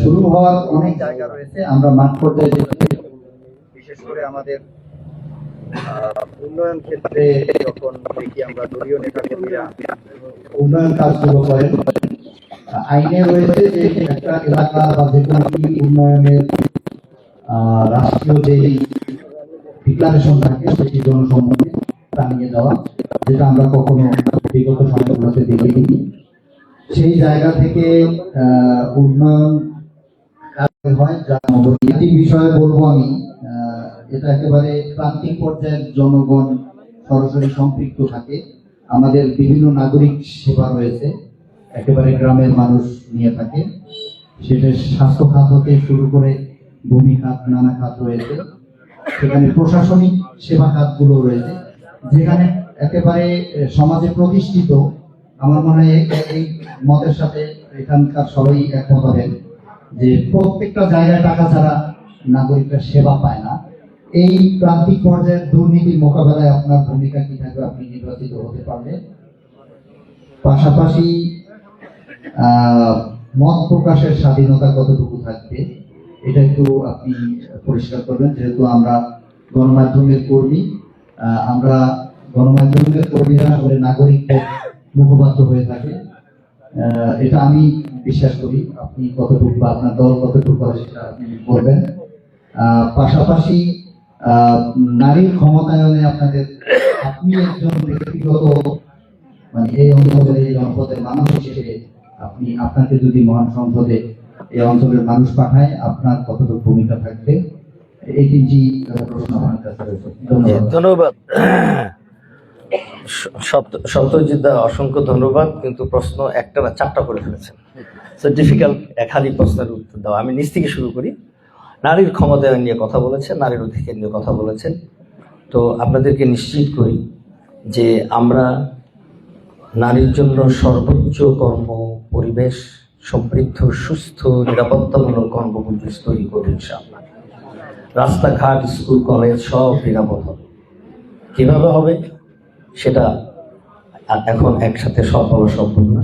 শুরু হওয়ার অনেক জায়গা রয়েছে। আমরা মাঠ পর্যায়ে বিশেষ করে আমাদের উন্নয়ন ক্ষেত্রে যখন দেখি আমরা দলীয় নেতাকর্মীরা উন্নয়ন কাজগুলো করেন, আইনে রয়েছে যে একটা এলাকা বা যে কোনো উন্নয়নের রাষ্ট্রীয় যে ডিক্লারেশন থাকে সেটি জনসম্মুখে টানিয়ে দেওয়া, যেটা আমরা কখনো বিগত সময়গুলোতে দেখিনি। সেই জায়গা থেকে উন্নয়ন হয়। একটি বিষয়ে বলবো আমি, এটা একেবারে প্রান্তিক পর্যায়ের জনগণ সরাসরি সম্পৃক্ত থাকে। আমাদের বিভিন্ন নাগরিক সেবা রয়েছে, একেবারে গ্রামের মানুষ নিয়ে থাকে। সেটা স্বাস্থ্য খাত হতে শুরু করে ভূমি খাত, নানা খাত রয়েছে। সেখানে প্রশাসনিক সেবা খাতগুলো রয়েছে, যেখানে একেবারে সমাজে প্রতিষ্ঠিত। আমার মনে হয় এই মতের সাথে এখানকার সবাই একমত হবেন যে প্রত্যেকটা জায়গায় টাকা ছাড়া নাগরিকরা সেবা পায় না। এই প্রান্তিক পর্যায়ের দুর্নীতি মোকাবেলায় আপনার ভূমিকা কি থাকবে আপনি নির্বাচিত হতে পারলে? পাশাপাশি মত প্রকাশের স্বাধীনতা কতটুকু থাকবে এটা একটু আপনি পরিষ্কার করবেন। যেহেতু আমরা গণমাধ্যমের কর্মী, আমরা গণমাধ্যমের কর্মীরা আসলে নাগরিকদের মুখপাত্র হয়ে থাকে, এটা আমি বিশ্বাস করি। আপনি কতটুকু বা আপনার দল কতটুকু করে সেটা আপনি বলবেন। পাশাপাশি নারীর ক্ষমতায়নে আপনি একজন ব্যক্তিগত এই অঞ্চলের এই জনপদের মানুষ হিসেবে আপনাকে যদি মহান সংসদে এই অঞ্চলের মানুষ পাঠায়, আপনার কতটুকু ভূমিকা থাকবে? এই তিনটি প্রশ্ন আমার কাছে রয়েছে। ধন্যবাদ সত্যজিৎ দা, অসংখ্য ধন্যবাদ। কিন্তু প্রশ্ন একটা না চারটা করে ফেলেছেন, ডিফিকাল্ট একাধিক প্রশ্নের উত্তর দেওয়া। আমি নিচ থেকে শুরু করি। নারীর ক্ষমতায়ন নিয়ে কথা বলেছেন, নারীর অধিকার নিয়ে কথা বলেছেন। তো আপনাদেরকে নিশ্চিত করি যে আমরা নারীর জন্য সর্বোচ্চ কর্ম পরিবেশ সমৃদ্ধ, সুস্থ, নিরাপত্তামূলক কর্মপরিবেশ তৈরি করি ইনশাআল্লাহ। রাস্তাঘাট, স্কুল, কলেজ সব নিরাপদ হবে। কিভাবে হবে সেটা এখন একসাথে সব বলা সম্ভব না,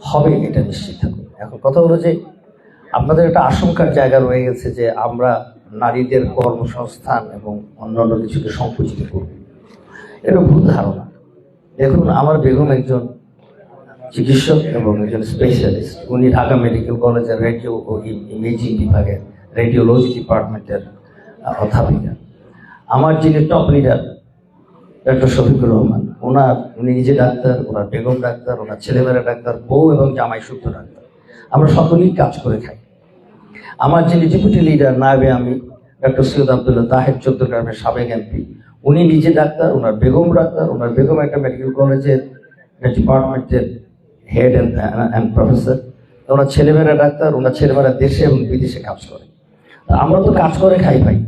হবে এটা নিশ্চিত থাকুন। এখন কথা হলো যে আপনাদের একটা আশঙ্কার জায়গা রয়ে গেছে যে আমরা নারীদের কর্মসংস্থান এবং অন্যান্য কিছুকে সংকুচিত করব। এটা ভুল ধারণা। দেখুন, আমার বেগম একজন চিকিৎসক এবং একজন স্পেশালিস্ট। উনি ঢাকা মেডিকেল কলেজের রেডিও ও ইমেজিং বিভাগের রেডিওলজি ডিপার্টমেন্টের অধ্যাপিকা। আমার যিনি top leader doctor Shafiqur Rahman, উনি নিজে ডাক্তার, ওনার বেগম ডাক্তার, ওনার ছেলেমেয়েরা ডাক্তার, বউ এবং জামাই শুদ্ধ ডাক্তার। আমরা সকলেই কাজ করে খাই। আমার যিনি ডেপুটি লিডার নায়েবে আমি ডক্টর সৈয়দ আব্দুল্লাহ তাহের চট্টগ্রামের সাবেক এমপি, উনি নিজে ডাক্তার, ওনার বেগম ডাক্তার, ওনার বেগম একটা মেডিকেল কলেজের ডিপার্টমেন্টের হেড অ্যান্ড প্রফেসর, ওনার ছেলেমেয়েরা ডাক্তার, ওনার ছেলেমেয়েরা দেশে এবং বিদেশে কাজ করে। আমরা তো কাজ করে খাই ভাই,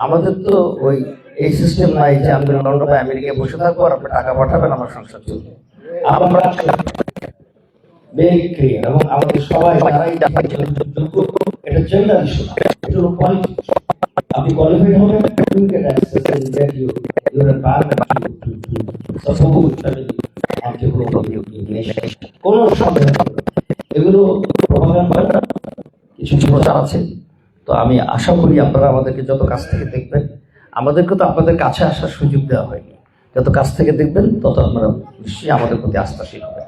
আমাদের তো ওই এই সিস্টেম নাই যে আমি লন্ডন বা আমেরিকায় বসে থাকবো আর আপনি টাকা পাঠাবেন আমার সংসার চলবে। আমরা এবং আমাদের সবাই এটা জেন্ডার ইস্যু, এটা হলো পলিটিক্স। আপনি কোয়ালিফাইড হবেন, you get access and get your environment to support family entrepreneurship. কোনো সন্দেহ নেই, এগুলো প্রপাগান্ডা কিছু প্রচার আছে। তো আমি আশা করি আপনারা আমাদেরকে যত কাছ থেকে দেখবেন, আমাদেরকে তো আপনাদের কাছে আসার সুযোগ দেওয়া হয়নি, যত কাছ থেকে দেখবেন তত আপনারা নিশ্চয়ই আমাদের প্রতি আস্থাশীল হবেন।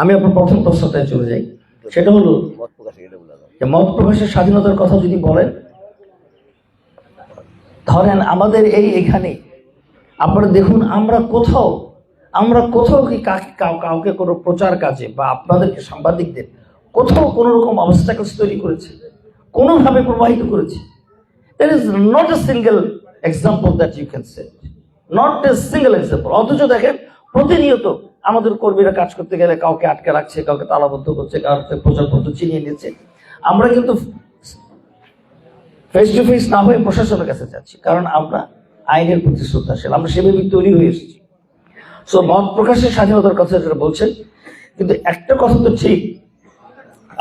আমি আপনার প্রথম প্রশ্নটায় চলে যাই, সেটা হলো যে মত প্রকাশের স্বাধীনতার কথা যদি বলেন, ধরেন আমাদের এখানে আপনারা দেখুন, আমরা কোথাও কি কাউকে কোনো প্রচার কাজে বা আপনাদেরকে সাংবাদিকদের কোথাও কোনো রকম অবস্টাকলস তৈরি করেছে, কোনোভাবে প্রবাহিত করেছে? There is not a single example that you can say, not a single example. অথচ দেখেন প্রতিনিয়ত আমাদের কর্মীরা কাজ করতে গেলে কাউকে আটকে রাখছে, কাউকে তালাবদ্ধ করছে, কাউকে প্রচারপত্র চিনিয়ে নিচ্ছে। আমরা কিন্তু ফেস টু ফেস না হয়ে প্রশাসনের কাছে যাচ্ছি, কারণ আমরা আইনের প্রতি শ্রদ্ধাশীল, আমরা সেভাবে তৈরি হয়ে এসেছি। সো মত প্রকাশের স্বাধীনতার কথা যেটা বলছেন, কিন্তু একটা কথা তো ঠিক,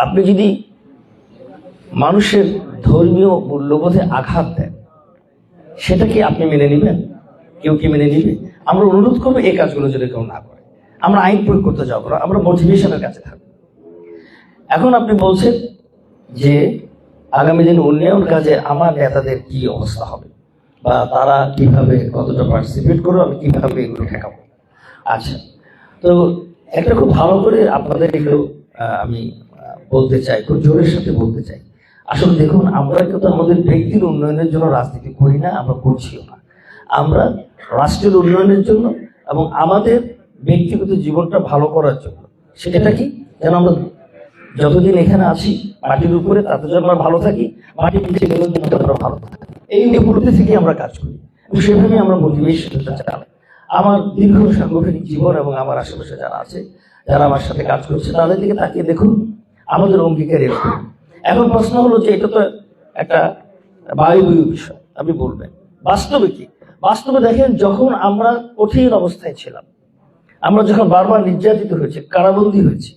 আপনি যদি মানুষের ধর্মীয় মূল্যবোধে আঘাত দেন, সেটা কি আপনি মেনে নেবেন? কেউ কি মেনে নিবে? আমরা অনুরোধ করবো এই কাজগুলো যদি কেউ না করে। আমরা আইন প্রয়োগ করতে যাবো না, আমরা মোটিভেশনের কাছে থাকবো। এখন আপনি বলছেন যে আগামী দিন উন্নয়ন কাজে আমার নেতাদের কি অবস্থা হবে, বা তারা কিভাবে কতটা পার্টিসিপেট করবে, আমি কিভাবে এগুলো ঠেকাবো। আচ্ছা, তো একটা খুব ভালো করে আপনাদের এগুলো আমি বলতে চাই, খুব জোরের সাথে বলতে চাই। আসলে দেখুন, আমরা কিন্তু আমাদের ব্যক্তির উন্নয়নের জন্য রাজনীতি করি না, আমরা করছিও না। আমরা রাষ্ট্রের উন্নয়নের জন্য এবং আমাদের ব্যক্তিগত জীবনটা ভালো করার জন্য। সেটা কি, যেন আমরা যতদিন এখানে আছি মাটির উপরে, তাতে যেন আমরা ভালো থাকি, মাটির নিচে গেলেও যেন আমরা ভালো থাকি, এই উপলব্ধি থেকে আমরা কাজ করি এবং সেভাবেই আমরা মোটিভেশনটা চালাই। আমার দীর্ঘ সাংগঠনিক জীবন এবং আমার আশেপাশে যারা আছে, যারা আমার সাথে কাজ করছে, তাদের দিকে তাকিয়ে দেখুন, আমাদের অঙ্গীকার এরকম। এখন প্রশ্ন হলো যে এটা তো একটা বায়ুবীয় বিষয়, আপনি বলবেন বাস্তবে কি? বাস্তবে দেখেন, যখন আমরা কঠিন অবস্থায় ছিলাম, আমরা যখন বারবার নির্যাতিত হয়েছে, কারাবন্দী হয়েছি,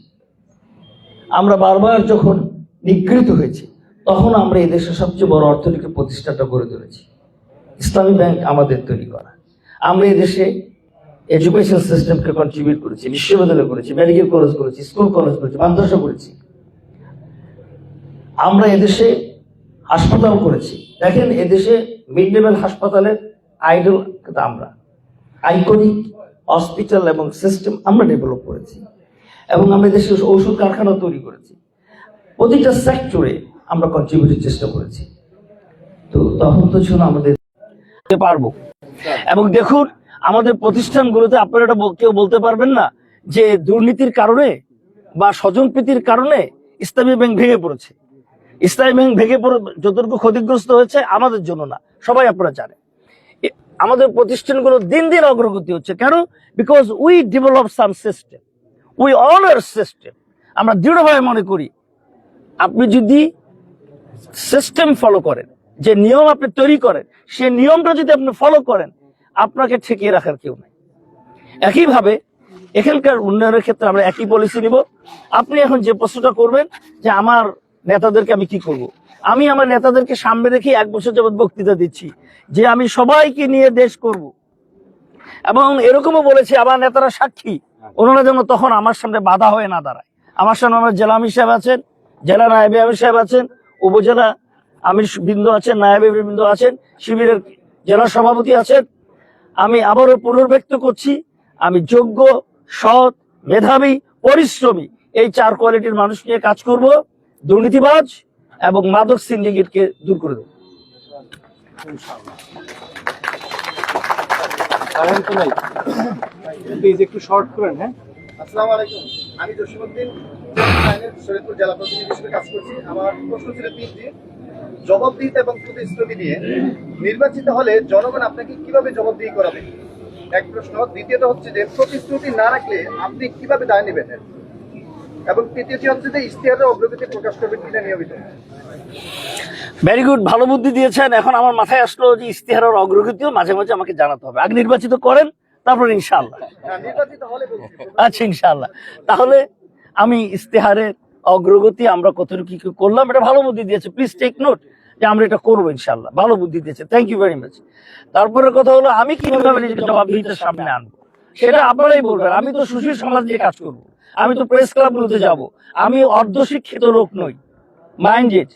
আমরা বারবার যখন নিগৃহীত হয়েছি, তখন আমরা এই দেশের সবচেয়ে বড় অর্থনৈতিক প্রতিষ্ঠানটা গড়ে তুলেছি, ইসলামী ব্যাংক আমাদের তৈরি করা। আমরা এই দেশে এডুকেশন সিস্টেমকে কন্ট্রিবিউট করেছি, বিশ্ববিদ্যালয় করেছি, মেডিকেল কলেজ করেছি, স্কুল কলেজ করেছি, মাদ্রাসা করেছি। আমরা এদেশে হাসপাতাল করেছি। দেখেন, এদেশে মিড লেভেল হাসপাতালের আইডল কিন্তু আমরা, আইকনিক হসপিটাল এবং সিস্টেম আমরা ডেভেলপ করেছি, এবং আমরা দেশে ঔষধ কারখানা তৈরি করেছি। প্রতিটা সেক্টরে আমরা কন্ট্রিবিউটের চেষ্টা করেছি। তো তখন তো ছিল আমাদের পারবো। এবং দেখুন, আমাদের প্রতিষ্ঠানগুলোতে আপনারা এটা কেউ বলতে পারবেন না যে দুর্নীতির কারণে বা স্বজনপ্রীতির কারণে ইসলামী ব্যাংক ভেঙে পড়েছে। ইসলামী ব্যাংক ভেঙে পড়ে যতটুকু ক্ষতিগ্রস্ত হয়েছে আমাদের জন্য না, সবাই আপনারা জানেন। আমাদের প্রতিষ্ঠানগুলো দিন দিন অগ্রগতি হচ্ছে। কেন? Because we develop some system, we honour system. আমরা দৃঢ়ভাবে মনে করি, আপনি যদি সিস্টেম ফলো করেন, যে নিয়ম আপনি তৈরি করেন, সে নিয়মটা যদি আপনি ফলো করেন, আপনাকে ঠেকিয়ে রাখার কেউ নাই। একইভাবে এখানকার উন্নয়নের ক্ষেত্রে আমরা একই পলিসি নিব। আপনি এখন যে প্রশ্নটা করবেন যে আমার নেতাদেরকে আমি কি করব, আমি আমার নেতাদেরকে সামনে রেখে 1 বছর যাবত বক্তৃতা দিচ্ছি যে আমি সবাইকে নিয়ে দেশ করব, এবং এরকমও বলেছি আমার নেতারা সাক্ষী, ওনারা যেন তখন আমার সামনে বাধা হয়ে না দাঁড়ায়। আমার সামনে আমার জেলা আমির সাহেব আছেন, জেলা নায়েবে আমির সাহেব আছেন, উপজেলা আমির বৃন্দ আছেন, নায়েবে বৃন্দ আছেন, শিবিরের জেলা সভাপতি আছেন। আমি আবারও পুনর্ব্যক্ত করছি, আমি যোগ্য, সৎ, মেধাবী, পরিশ্রমী এই 4 কোয়ালিটির মানুষ নিয়ে কাজ করব, দুর্নীতিবাজ এবং মাদক সিন্ডিকেটকে দূর করে দেব। প্লিজ একটু শর্ট করেন। হ্যাঁ, আসসালামু আলাইকুম। আমি জসিমউদ্দিন শরীয়তপুর জেলা প্রতিনিধি হিসেবে কাজ করছি। আমার প্রশ্ন ছিল 3টি। জবাবদিহিতা এবং প্রতিশ্রুতি নিয়ে নির্বাচিত হলে জনগণ আপনাকে কিভাবে জবাবদিহি করাবে, এক প্রশ্ন। দ্বিতীয়ত হচ্ছে যে প্রতিশ্রুতি না রাখলে আপনি কিভাবে দায় নেবেন, এবং তৃতীয়টি হচ্ছে যে ইশতেহারের অগ্রগতি প্রকাশ করবেন কিনা নিয়মিত। ভেরি গুড, ভালো বুদ্ধি দিয়েছেন। এখন আমার মাথায় আসলো যে ইশতেহারের অগ্রগতিও মাঝে মাঝে আমাকে জানাতে হবে। আগে নির্বাচিত করেন, তারপর ইনশাআল্লাহ। নির্বাচিত হলে বলছি। আচ্ছা, ইনশাআল্লাহ। তাহলে আমি ইশতেহারের অগ্রগতি আমরা কতটুকু কি করলাম, এটা ভালো বুদ্ধি দিয়েছে। প্লিজ টেক নোট যে আমরা এটা করবো ইনশাআল্লাহ। ভালো বুদ্ধি দিয়েছে, থ্যাংক ইউ ভেরি মাচ। তারপরে কথা হলো আমি কিভাবে নিজেকে জবাবদিহিতার সামনে আনবো, সেটা আপনারাই বলবেন। আমি তো সুশীল সমাজ নিয়ে কাজ করবো, আমি তো প্রেস ক্লাবগুলোতে যাব, আমি অর্ধশিক্ষিত লোক নই। মাইন্ড ইট,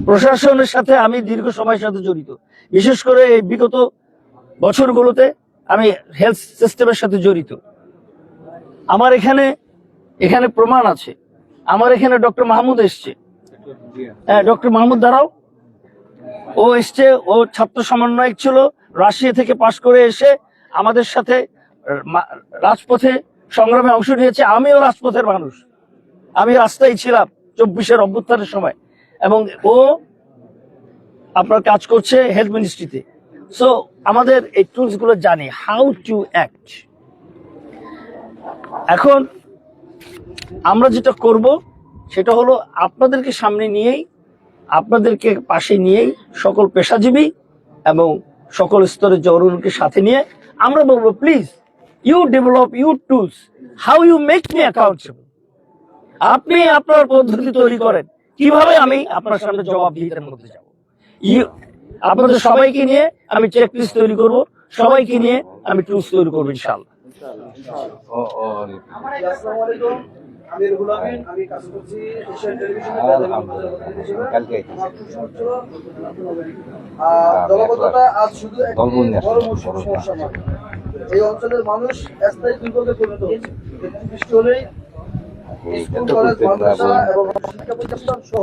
প্রশাসনের সাথে আমি দীর্ঘ সময়ের সাথে জড়িত, বিশেষ করে এই বিগত বছরগুলোতে আমি হেলথ সিস্টেমের সাথে জড়িত। আমার এখানে প্রমাণ আছে। আমার এখানে ডক্টর মাহমুদ এসছে, হ্যাঁ ডক্টর মাহমুদ দাঁড়াও, ও এসছে, ও ছাত্র সমন্বয়ক ছিল, রাশিয়া থেকে পাশ করে এসে আমাদের সাথে রাজপথে সংগ্রামে অংশ নিয়েছে। আমিও রাজপথের মানুষ, আমি রাস্তায় ছিলাম 24-এর অভ্যুত্থানের সময়, এবং ও আপনার কাজ করছে হেলথ মিনিস্ট্রিতে। সো আমাদের এই টুলস গুলো জানি হাউ টু অ্যাক্ট। এখন আমরা যেটা করব সেটা হলো আপনাদেরকে সামনে নিয়েই, আপনাদেরকে পাশে নিয়েই, সকল পেশাজীবী এবং সকল স্তরের জনগণকে সাথে নিয়ে আমরা বলবো, please you develop your tools, how you make me accountable. আপনি আপনার পদ্ধতি তৈরি করেন কিভাবে আমি আপনার সামনে জবাবদিহিতার মধ্যে যাব। আপনাদের সবাইকে নিয়ে আমি চেক লিস্ট তৈরি করবো, সবাইকে নিয়ে আমি টুলস তৈরি করবো ইনশাআল্লাহ। আসসালামু আলাইকুম, আমি রুহুল আমিন, আমি কাজ করছি এশিয়ান টেলিভিশনে। জলাবদ্ধতা আজ শুধু একটি বড় মৌসুমী সমস্যা নয়, এই অঞ্চলের মানুষ স্থায়ী দুর্ভোগে পরিণত হচ্ছে। বৃষ্টি হলেই স্কুল, কলেজ, মাদ্রাসা এবং শিক্ষা প্রতিষ্ঠান সহ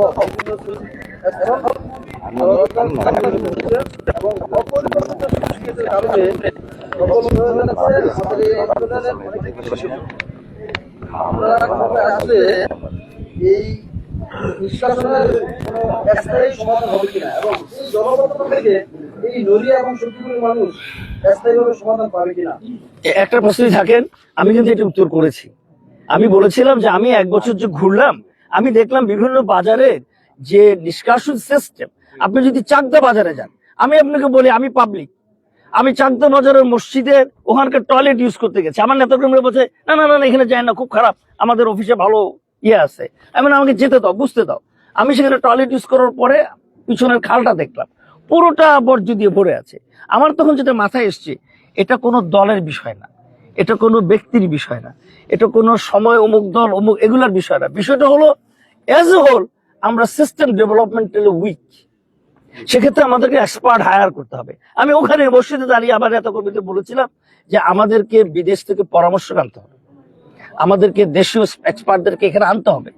এবং অপরিকল্পিত সংস্কৃতির কারণে আসলে এই নিষ্কাশনের কোনো স্থায়ী সমাধান হবে কিনা, এবং এই জনবদ্ধতা থেকে এই নড়িয়া এবং শক্তিপুরের মানুষ স্থায়ীভাবে সমাধান পাবে কিনা। একটা প্রশ্নই থাকেন, আমি কিন্তু এটা উত্তর করেছি। আমি বলেছিলাম যে আমি 1 বছর যে ঘুরলাম, আমি দেখলাম বিভিন্ন বাজারের যে নিষ্কাশন সিস্টেম। আপনি যদি চাকদা বাজারে যান, আমি আপনাকে বলি, আমি পাবলিক, আমি চাকদা বাজারের মসজিদের ওখানকার টয়লেট ইউজ করতে গেছি। আমার নেতাকর্মীরা বলছে না না না, এখানে যায় না, খুব খারাপ, আমাদের অফিসে ভালো আছে। আমাকে যেতে দাও, বুঝতে দাও। আমি সেখানে টয়লেট ইউজ করার পরে পিছনের খালটা দেখলাম পুরোটা বর্জ্য দিয়ে ভরে আছে। আমার তখন যেটা মাথায় এসছে, এটা কোনো দলের বিষয় না, এটা কোনো ব্যক্তির বিষয় না, এটা কোনো সময় অমুক দল অমুক এগুলার বিষয় না। বিষয়টা হলো এজ এ হোল আমরা সিস্টেম ডেভেলপমেন্টালি উইক। সেক্ষেত্রে আমাদেরকে এক্সপার্ট হায়ার করতে হবে। আমি ওখানে মসজিদে দাঁড়িয়ে আবার এত কর্মীদের বলেছিলাম যে আমাদেরকে বিদেশ থেকে পরামর্শ আনতে হবে, আমাদেরকে দেশীয় এক্সপার্টদেরকে এখানে আনতে হবে,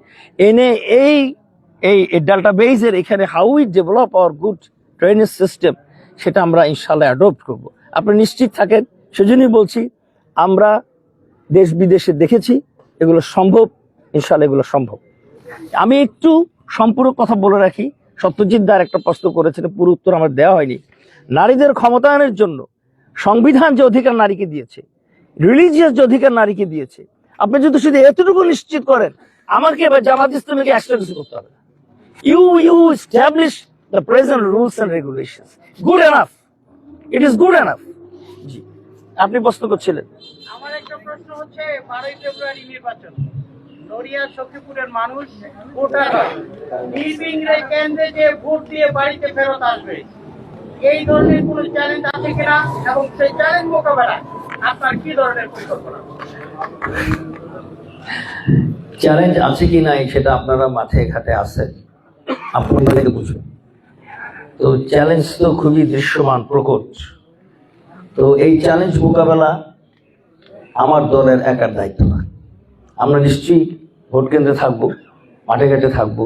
এনে এই ডাটা বেসের এখানে how we develop hour good training system, সেটা আমরা ইনশাল্লাহ অ্যাডপ্ট করব। আপনি নিশ্চিত থাকেন, সেজন্যই বলছি আমরা দেশ বিদেশে দেখেছি এগুলো সম্ভব, ইনশাল্লাহ এগুলো সম্ভব। আমি একটু সম্পূরক কথা বলে রাখি। সত্যজিৎ দার একটা প্রশ্ন করেছেন, পুরো উত্তর আমার দেওয়া হয়নি। নারীদের ক্ষমতায়নের জন্য সংবিধান যে অধিকার নারীকে দিয়েছে, রিলিজিয়াস যে অধিকার নারীকে দিয়েছে, আপনি যদি শুধু এতটুকু নিশ্চিত করেন, আমাকে এবার জামাত ইসলামীকে এক্সট্রা কিছু করতে হবে। You establish the present rules and regulations, good enough, it is good enough. জি, আপনি প্রশ্ন করছিলেন। আমার একটা প্রশ্ন হচ্ছে 12ই ফেব্রুয়ারি নির্বাচন, নড়িয়া শক্তিপুরের মানুষ ভোটার নির্বিঘ্নে কেন্দ্রে যে ভোট দিয়ে বাড়িতে ফেরত আসবে, এই ধরনের কোন চ্যালেঞ্জ আছে কিনা, এবং সেই চ্যালেঞ্জ মোকাবেলায় আপনার কি ধরনের পরিকল্পনা? চ্যালেঞ্জ আছে কি নাই সেটা আপনারা মাঠে ঘাটে আছে, আপনাদেরকে বুঝবেন। তো চ্যালেঞ্জ তো খুবই দৃশ্যমান, প্রকট। তো এই চ্যালেঞ্জ মোকাবেলা আমার দলের একার দায়িত্ব না, আমরা নিশ্চয়ই ভোট কেন্দ্রে থাকবো, মাঠে ঘাটে থাকবো,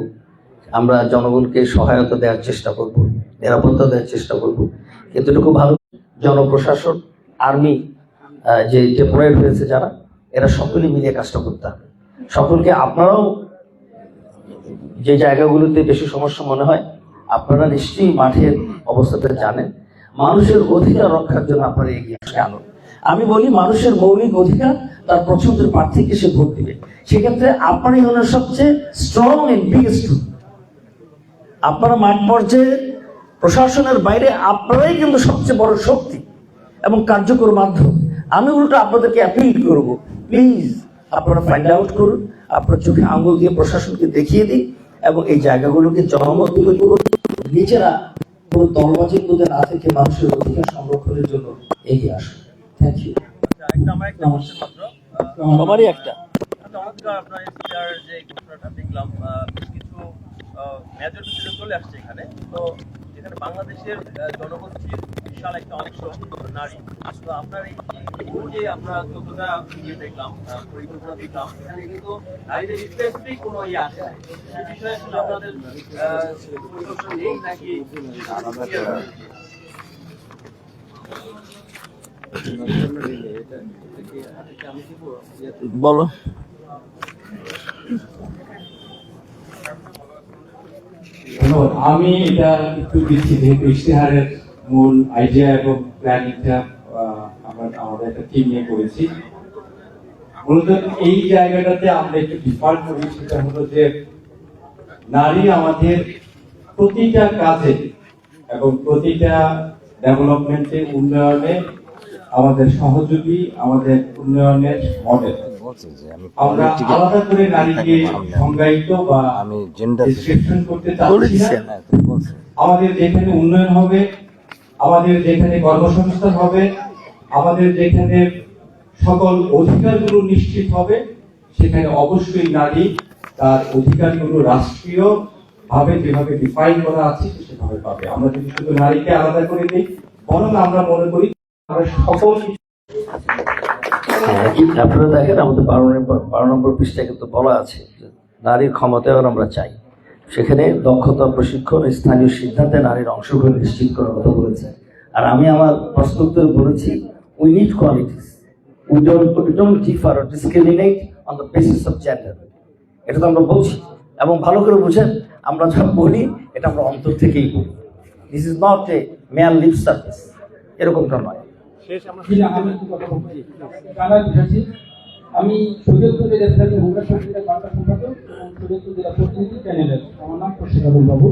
আমরা জনগণকে সহায়তা দেওয়ার চেষ্টা করব, নিরাপত্তা দেওয়ার চেষ্টা করব। এতটুকু ভালো জনপ্রশাসন, আর্মি যে ডেপ্লয়েড হয়েছে যারা, এরা সকলে মিলিয়ে কাজটা করতে হবে। সকলকে আপনারাও যে জায়গাগুলোতে বেশি সমস্যা মনে হয়, আপনারা নিশ্চয়ই মাঠের অবস্থাটা জানেন। মানুষের অধিকার রক্ষার জন্য আপনারা এগিয়ে আনুন। আমি বলি মানুষের মৌলিক অধিকার তার পছন্দের প্রার্থীকে সে ভোট দিবে। সেক্ষেত্রে আপনারই হলেন সবচেয়ে স্ট্রং এন্ড বিগেস্ট। আপনারা মাঠ পর্যায়ে প্রশাসনের বাইরে আপনারাই কিন্তু সবচেয়ে বড় শক্তি এবং কার্যকর মাধ্যম। আমি উল্টো আপনাদেরকে অ্যাপিল করব, প্লিজ আপনারা ফাইন্ড আউট করুন, আপনার চোখে আঙুল দিয়ে প্রশাসনকে দেখিয়ে দিন এবং এই জায়গাগুলোকে জনমত তৈরি করুন। নিজেরা কোনো দলবাজির মধ্যে না থেকে মানুষের অধিকার সংরক্ষণের জন্য এগিয়ে আসুন। Thank you. সবারই একটা আপনার এসপিআর যে ঘটনাটা দেখলাম, বেশ কিছু মেজরিটি ছিল চলে আসছে এখানে। তো এখানে বাংলাদেশের জনগোষ্ঠীর বিশাল একটা অংশ নারী। তো আপনার এই যে আমরা যতটা দেখলাম, পরিকল্পনা দেখলাম, এখানে কিন্তু নারীদের স্পেসিফিক কোনো ইয়ে আসে নাই। সেই বিষয়ে আসলে আপনাদের পরিকল্পনা নেই নাকি? বলো। আমি এটা একটু দিচ্ছি, যেহেতু ইশতেহারের মূল আইডিয়া এবং প্ল্যানিংটা আমাদের একটা টিম নিয়ে করেছি। মূলত এই জায়গাটাতে আমরা একটু ডিফার করি, সেটা হলো যে নারী আমাদের প্রতিটা কাজে এবং প্রতিটা ডেভেলপমেন্টে, উন্নয়নে আমাদের সহযোগী, আমাদের উন্নয়নের মডেল। আমরা আলাদা করে নারীকে সংজ্ঞায়িত বা ডিসক্রিপশন করতে চাচ্ছি না। আমাদের যেখানে উন্নয়ন হবে, আমাদের যেখানে কর্মসংস্থান হবে, আমাদের যেখানে সকল অধিকারগুলো নিশ্চিত হবে, সেখানে অবশ্যই নারী তার অধিকারগুলো রাষ্ট্রীয় ভাবে যেভাবে ডিফাইন করা আছে সেভাবে পাবে। আমরা যদি শুধু নারীকে আলাদা করে দিই, বরং আমরা মনে করি আমরা সকল আপনারা দেখেন আমাদের 12 নম্বর পৃষ্ঠায় কিন্তু বলা আছে নারীর ক্ষমতায়ন আমরা চাই। সেখানে দক্ষতা, প্রশিক্ষণ, স্থানীয় সিদ্ধান্তে নারীর অংশগ্রহণ নিশ্চিত করার কথা বলেছে। আর আমি আমার প্রশ্নোত্তরে বলেছি, we need qualities, we don't differ or discriminate on the basis of gender. এটা তো আমরা বলছি, এবং ভালো করে বুঝেন, আমরা যা বলি এটা আমরা অন্তর থেকেই বলি। This is not a mere lip service, এরকমটা নয়। আমি শরীয়তপুর জেলা স্থানীয় হুগলা পত্রিকার বার্তা সম্পাদক এবং শরীয়তপুর জেলা প্রতিনিধি চ্যানেলের। আমার নাম প্রশিক্ষণ বাবু।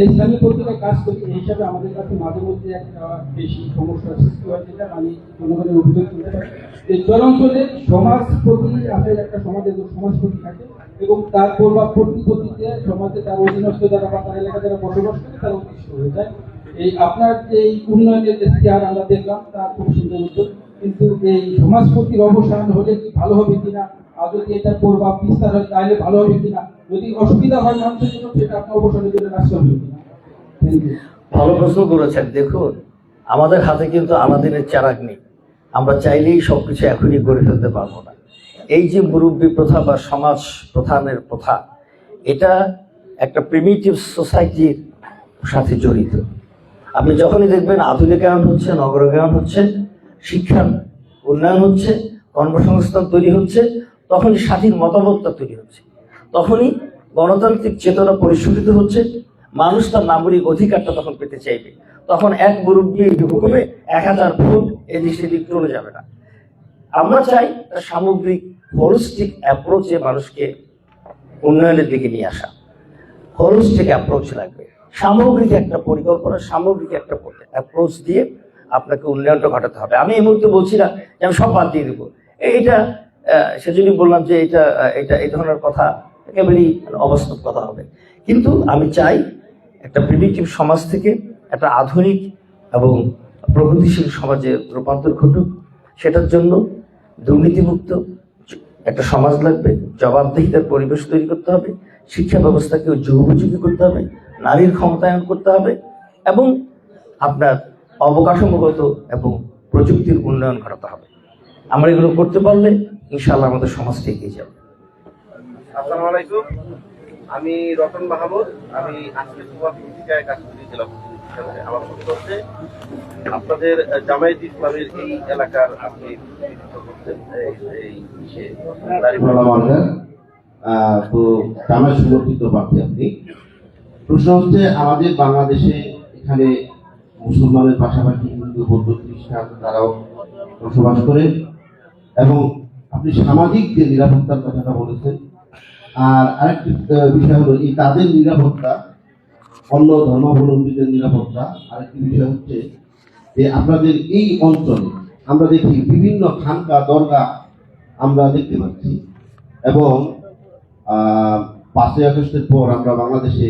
এই স্থানীয় পত্রিকায় কাজ করি, এই হিসাবে আমাদের কাছে মাঝে মধ্যে একটা বেশি সমস্যার সৃষ্টি হয়, যেটা আমি জনগণের অভিযোগ করতে পারি। এই চরাঞ্চলে সমাজপতি আসলে একটা সমাজে সমাজপতি থাকে এবং তার প্রভাব প্রতিপত্তিতে সমাজে তার অধীনস্থ যারা বা তার এলাকা যারা বসবাস করে তারা অতিষ্ঠ হয়ে যায়। এই আপনার এই উন্নয়নের যে চেহারা আমরা দেখলাম তা খুব সুন্দর উদ্যোগ, কিন্তু এই সমাজপতির অবসান হলে কি ভালো হবে কিনা, আর যদি এটা প্রভাব বিস্তার হয় তাহলে ভালো হবে কিনা, যদি অসুবিধা হয় মানুষের জন্য সেটা আপনার অবসানের জন্য কাজ করবে কিনা। ভালো প্রশ্ন করেছেন। দেখুন, আমাদের হাতে কিন্তু আলাদিনের চারাক নেই, আমরা চাইলেই সবকিছু এখনই গড়ে ফেলতে পারবো না। এই যে মুরব্বী প্রথা বা সমাজ প্রধানের প্রথা, এটা একটা প্রিমিটিভ সোসাইটির সাথে জড়িত। আপনি যখনই দেখবেন আধুনিকায়ন হচ্ছে, নগরায়ন হচ্ছে, শিক্ষার উন্নয়ন হচ্ছে, কর্মসংস্থান তৈরি হচ্ছে, তখনই স্বাধীন মতামতটা তৈরি হচ্ছে, তখনই গণতান্ত্রিক চেতনা পরিস্ফুটিত হচ্ছে, মানুষ তার নাগরিক অধিকারটা তখন পেতে চাইবে। তখন এক মুরব্বী হুকুমে 1000 ভোট এদিক সেদিক চলে যাবে না। আমরা চাই সামগ্রিক হোলিস্টিক অ্যাপ্রোচে মানুষকে উন্নয়নের দিকে নিয়ে আসা। হোলিস্টিক অ্যাপ্রোচ লাগবে, সামগ্রিক একটা পরিকল্পনা, সামগ্রিক একটা অ্যাপ্রোচ দিয়ে আপনাকে উন্নয়নটা ঘটাতে হবে। আমি এই মুহূর্তে বলছি না যে আমি সব বাদ দিয়ে দেবো, এইটা সেজন্যই বললাম যে এটা এই ধরনের কথা একেবারেই অবাস্তব কথা হবে। কিন্তু আমি চাই একটা প্রিমিটিভ সমাজ থেকে একটা আধুনিক এবং প্রগতিশীল সমাজে রূপান্তর ঘটুক। সেটার জন্য দুর্নীতিমুক্ত একটা সমাজ লাগবে, জবাবদিহিতার পরিবেশ তৈরি করতে হবে, শিক্ষা ব্যবস্থাকে যুগোপযোগী করতে হবে, নারীর ক্ষমতায়ন করতে হবে এবং আপনার অবকাঠামোগত এবং প্রযুক্তির উন্নয়ন ঘটাতে হবে। আমরা এগুলো করতে পারলে ইনশাআল্লাহ আমাদের সমাজটা এগিয়ে যাবে। আসসালামু আলাইকুম, আমি রতন মাহমুদ। আমি আজকে সুবাতিকায় কাজ করি জেলা প্রতিনিধি হিসেবে। আমার প্রশ্ন হচ্ছে, আপনাদের জামায়াত ইসলামের এই এলাকার আপনি প্রতিনিধিত্ব করছেন এই তো জামায়াত সমর্থিত প্রার্থী আপনি। প্রশ্ন হচ্ছে, আমাদের বাংলাদেশে এখানে মুসলমানের পাশাপাশি হিন্দু, বৌদ্ধ, খ্রিস্টান তারাও বসবাস করে, এবং আপনি সামাজিক যে নিরাপত্তার কথাটা বলেছেন, আর আরেকটি বিষয় হলো এই তাদের নিরাপত্তা, অন্য ধর্মাবলম্বীদের নিরাপত্তা। আরেকটি বিষয় হচ্ছে যে আপনাদের এই অঞ্চলে আমরা দেখি বিভিন্ন খানকা দরগা আমরা দেখতে পাচ্ছি, এবং 5ই আগস্টের পর আমরা বাংলাদেশে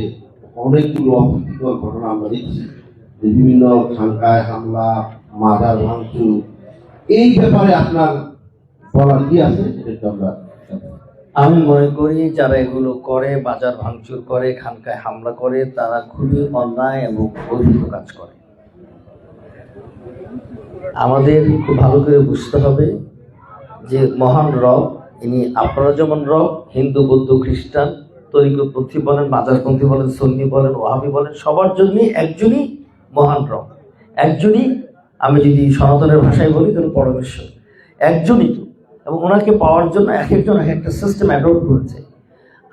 অনেকগুলো অপ্রীতিকর ঘটনা আমরা দেখছি, যে বিভিন্ন খানকায় হামলা, মাজার ভাঙচুর। এই ব্যাপারে আপনার বলার কি আছে সেটা আমরা আমি মনে করি যারা এগুলো করে, বাজার ভাঙচুর করে, খানকায় হামলা করে, তারা খুবই অন্যায় এবং অবৈধ কাজ করে। আমাদের খুব ভালো করে বুঝতে হবে যে মহান রব, ইনি আপনারা যেমন রব, হিন্দু, বৌদ্ধ, খ্রিস্টান, তরিকতপন্থী বলেন, মাজারপন্থী বলেন, সুন্নি বলেন, ওয়াহাবি বলেন, সবার জন্যই একজনই মহান রব, একজনই। আমি যদি সনাতনের ভাষায় বলি তাহলে পরমেশ্বর একজনই তো, এবং ওনাকে পাওয়ার জন্য এক একজন এক একটা সিস্টেম অ্যাডপ্ট করেছে।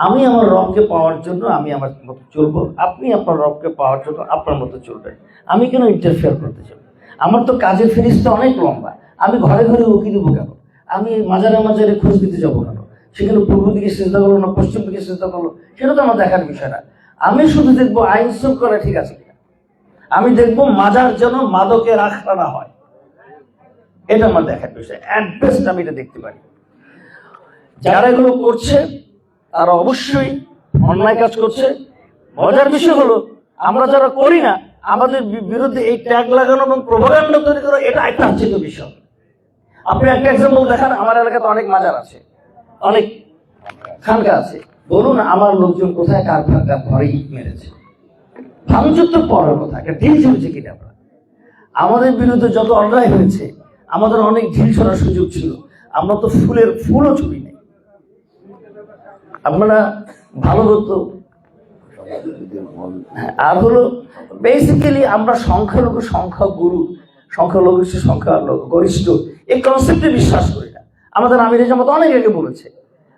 আমি আমার রবকে পাওয়ার জন্য আমি আমার মতো চলবো, আপনি আপনার রবকে পাওয়ার জন্য আপনার মতো চলবেন। আমি কেন ইন্টারফেয়ার করতে চাই? আমার তো কাজের ফেরিস্তা অনেক লম্বা। আমি ঘরে ঘরে উকি দেবো কেন? আমি মাজারে মাজারে খোঁজ দিতে যাবো কেন? সেখানে পূর্ব দিকে চেষ্টা করলো না পশ্চিম দিকে চেষ্টা করলো, সেটা তো আমার দেখার বিষয় না। আমি শুধু দেখবো আইন শৃঙ্খলা ঠিক আছে কিনা। আমি দেখবো মাজার যেন মাদকের আখড়া না হয়, এটা আমার দেখার বিষয়। অ্যাট বেস্ট আমি এটা দেখতে পারি। যারা এগুলো করছে তারা অবশ্যই অন্যায় কাজ করছে। মজার বিষয় হলো, আমরা যারা করি না, আমাদের বিরুদ্ধে এই ট্যাগ লাগানো এবং প্রোপাগান্ডা তৈরি করা, এটা একটা আশ্চর্য বিষয়। আপনি একটা এক্সাম্পল দেখান, আমার এলাকাতে অনেক মাজার আছে, অনেক খানকা আছে, বলুন আমার লোকজন কোথায় কার ঘরে ইট মেরেছে? ভাঙচুর তো পরের কথা, একটা ঢিল ছুড়েছে কিনা? আমরা আমাদের বিরুদ্ধে যত অন্যায় হয়েছে, আমাদের অনেক ঢিল ছড়ার সুযোগ ছিল, আমরা তো ফুলও ছুড়ি নেই। আপনারা ভালো হতো। আর হলো বেসিক্যালি আমরা সংখ্যালঘু সংখ্যা গরিষ্ঠ এই কনসেপ্টে বিশ্বাস করি না। আমাদের আমির জামাত অনেক আগে বলেছে,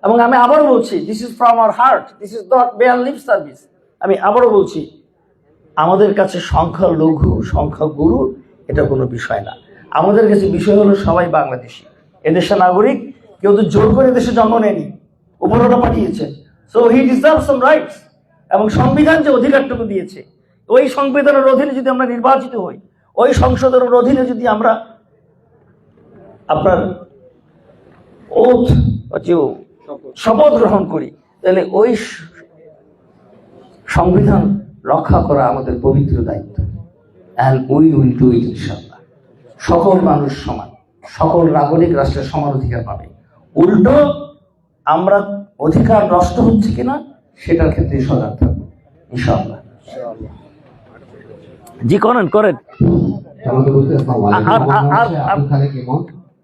এবং আমি আবারও বলছি, this is from our heart, this is not bare lip service. আমি আবারও বলছি, আমাদের কাছে সংখ্যাগুরু এটা কোনো বিষয় না। আমাদের কাছে বিষয় হলো সবাই বাংলাদেশি, এদেশের নাগরিক। কেউ তো জোর করে দেশে জন্ম নেয়নি, উপরওয়ালা পাঠিয়েছে। So he deserve some rights, এবং সংবিধান যে অধিকারটুকু দিয়েছে, ওই সংবিধানের অধীনে যদি আমরা নির্বাচিত হই, ওই সংসদের অধীনে যদি আমরা আপনার শপথ গ্রহণ করি, তাহলে ওই সংবিধান রক্ষা করা আমাদের পবিত্র দায়িত্ব। And we will do it ইনশাআল্লাহ। সকল মানুষ সমান, সকল নাগরিক রাষ্ট্রের সমান অধিকার পাবে। উল্টো আমরা অধিকার নষ্ট হচ্ছে কিনা সেটার ক্ষেত্রে সজাগ থাকবো ইনশাআল্লাহ। জি করেন।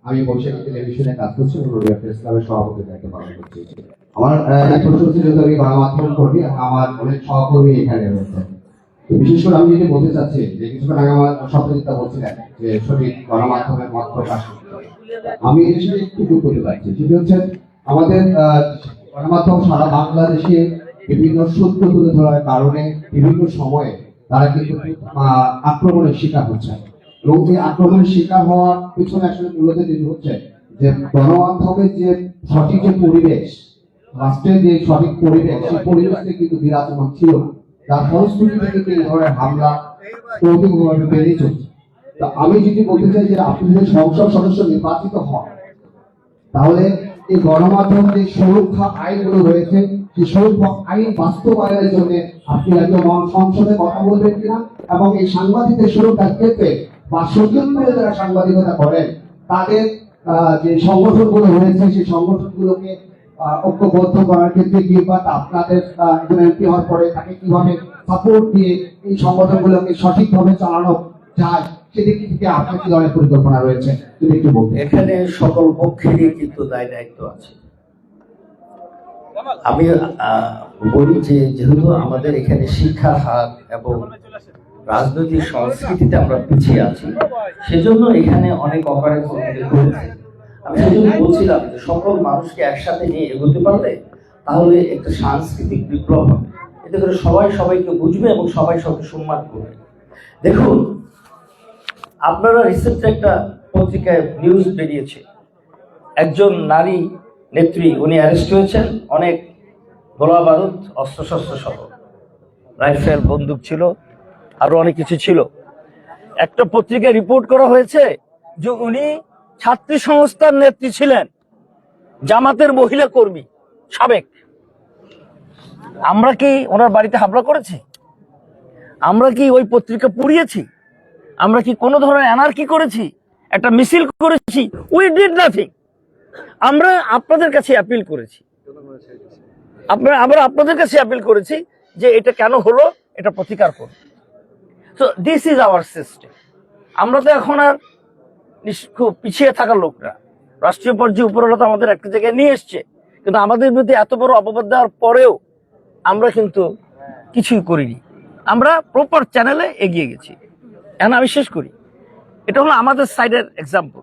আমি বৈশাখী টেলিভিশনে কাজ করছি, ইসলামের সভাপতি দায়িত্ব পালন করছি। আমার এই প্রশ্ন ছিল, আমি গণমাধ্যম কর্মী, আমার অনেক সহকর্মী এখানে রয়েছে। বিশেষ করে আমি যেটা বলতে চাচ্ছি, যে কিছুক্ষণ আগে আমার সহযোগিতা বলছিলেন যে সঠিক গণমাধ্যমের মত প্রকাশ করতে, আমি এই বিষয়ে একটু যোগ করতে পারছি। সেটা হচ্ছে, আমাদের গণমাধ্যম সারা বাংলাদেশে বিভিন্ন সত্য তুলে ধরার কারণে বিভিন্ন সময়ে তারা কিন্তু আক্রমণের শিকার হচ্ছে, এবং এই আক্রমণের শিকার হওয়ার পিছনে আসলে মূলত যেটি হচ্ছে যে গণমাধ্যমের যে সঠিক যে পরিবেশ, রাষ্ট্রের যে সঠিক পরিবেশ, সেই পরিবেশটা কিন্তু বিরাজমান ছিল না, যার ফলশ্রুতিতে কিন্তু এই ধরনের হামলা কৌতুকভাবে বেড়ে চলছে। তা আমি যদি বলতে চাই যে আপনি যদি সংসদ সদস্য নির্বাচিত হন, তাহলে এই গণমাধ্যম যে সুরক্ষা আইনগুলো রয়েছে, সেই সুরক্ষা আইন বাস্তবায়নের জন্য আপনি একজন সংসদে কথা বলবেন কিনা, এবং এই সাংবাদিকদের সুরক্ষার ক্ষেত্রে বা সুযোগ পেলে যারা সাংবাদিকতা করেন তাদের যে সংগঠনগুলো রয়েছে, সেই সংগঠনগুলোকে ঐক্যবদ্ধ করার ক্ষেত্রে কিংবা আপনাদের একজন এমপি হওয়ার পরে তাকে কিভাবে সাপোর্ট দিয়ে এই সংগঠনগুলোকে সঠিকভাবে চালানো যায়, সেদিক থেকে আপনার কি ধরনের পরিকল্পনা রয়েছে যদি একটু বলতেন। এখানে সকল পক্ষেরই কিন্তু দায় দায়িত্ব আছে। আমি বলি যে যেহেতু আমাদের এখানে শিক্ষার হার এবং রাজনৈতিক সংস্কৃতিতে আমরা পিছিয়ে আছি, সেজন্য এখানে অনেক অপারেশন করেছে। আমি সেজন্য বলছিলাম যে সকল মানুষকে একসাথে নিয়ে এগোতে পারলে তাহলে একটা সাংস্কৃতিক বিপ্লব হবে, এতে করে সবাই সবাইকে বুঝবে এবং সবাই সবাইকে সম্মান করবে। দেখুন, আপনারা রিসেন্ট একটা পত্রিকায় নিউজ বেরিয়েছে, একজন নারী নেত্রী উনি অ্যারেস্ট হয়েছেন, অনেক গোলা বারুদ অস্ত্রশস্ত্র সহ, রাইফেল বন্দুক ছিল, আরো অনেক কিছু ছিল। একটা পত্রিকায় রিপোর্ট করা হয়েছে যে উনি ছাত্রী সংস্থার নেত্রী ছিলেন, জামাতের মহিলা কর্মী সাবেক। আমরা কি ওনার বাড়িতে হামলা করেছি? আমরা কি ওই পত্রিকা পুড়িয়েছি? আমরা কি কোনো ধরনের অ্যানার্কি করেছি? একটা মিছিল করেছি? We did nothing. আমরা আপনাদের কাছে অ্যাপিল করেছি, আমরা আপনাদের কাছে অ্যাপিল করেছি যে এটা কেন হলো, এটা প্রতিকার করুন। So this is our system. আমরা তো এখন আর খুব পিছিয়ে থাকা লোকরা, রাষ্ট্রীয় পর্যায়ে উপরওয়ালা আমাদের একটা জায়গায় নিয়ে এসছে, কিন্তু আমাদের বিরুদ্ধে এত বড় অপবাদ দেওয়ার পরেও আমরা কিন্তু কিছুই করিনি। আমরা প্রপার চ্যানেলে এগিয়ে গেছি। এখন আমি শেষ করি, এটা হলো আমাদের সাইডের এক্সাম্পল।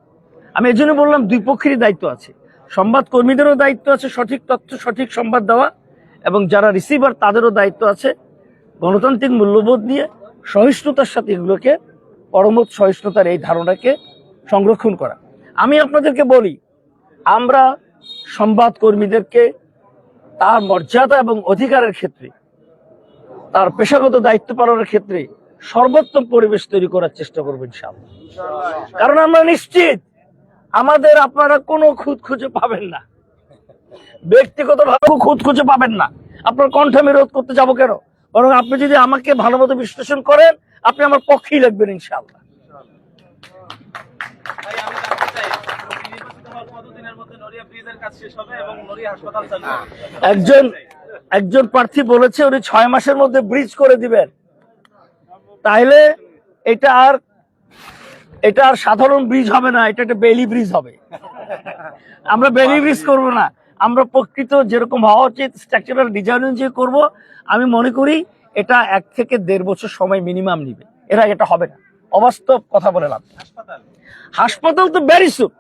আমি এই জন্য বললাম দুই পক্ষেরই দায়িত্ব আছে, সংবাদ কর্মীদেরও দায়িত্ব আছে সঠিক তথ্য সঠিক সংবাদ দেওয়া, এবং যারা রিসিভার তাদেরও দায়িত্ব আছে গণতান্ত্রিক মূল্যবোধ নিয়ে সহিষ্ণুতার সাথে এগুলোকে, পরমত সহিষ্ণুতার এই ধারণাকে সংরক্ষণ করা। আমি আপনাদেরকে বলি, আমরা সংবাদ কর্মীদেরকে তার মর্যাদা এবং অধিকারের ক্ষেত্রে, তার পেশাগত দায়িত্ব পালনের ক্ষেত্রে সর্বোত্তম পরিবেশ তৈরি করার চেষ্টা করবো ইনশাআল্লাহ। কারণ আমরা নিশ্চিত আমাদের আপনারা কোনো খুঁত খুঁজে পাবেন না, ব্যক্তিগতভাবে খুঁত খুঁজে পাবেন না। আপনার কণ্ঠ আমি রোধ করতে যাবো কেন? বরং আপনি যদি আমাকে ভালো মতো বিশ্লেষণ করেন, আপনি আমার পক্ষেই লাগবেন ইনশাআল্লাহ। একজন প্রার্থী বলেছে উনি 6 মাসের মধ্যে ব্রিজ করে দিবেন। তাইলে এটা আর সাধারণ ব্রিজ হবে না, এটা একটা বেলি ব্রিজ হবে। আমরা বেলি ব্রিজ করব না, আমরা প্রকৃত যেরকম হওয়া উচিত স্ট্রাকচারাল ডিজাইন অনুযায়ী করব। আমি মনে করি এটা 1 থেকে 1.5 বছর সময় মিনিমাম নিবে, এটা হবে না। অবাস্তব কথা বলে লাভ। হাসপাতাল তো ভেরি সুন।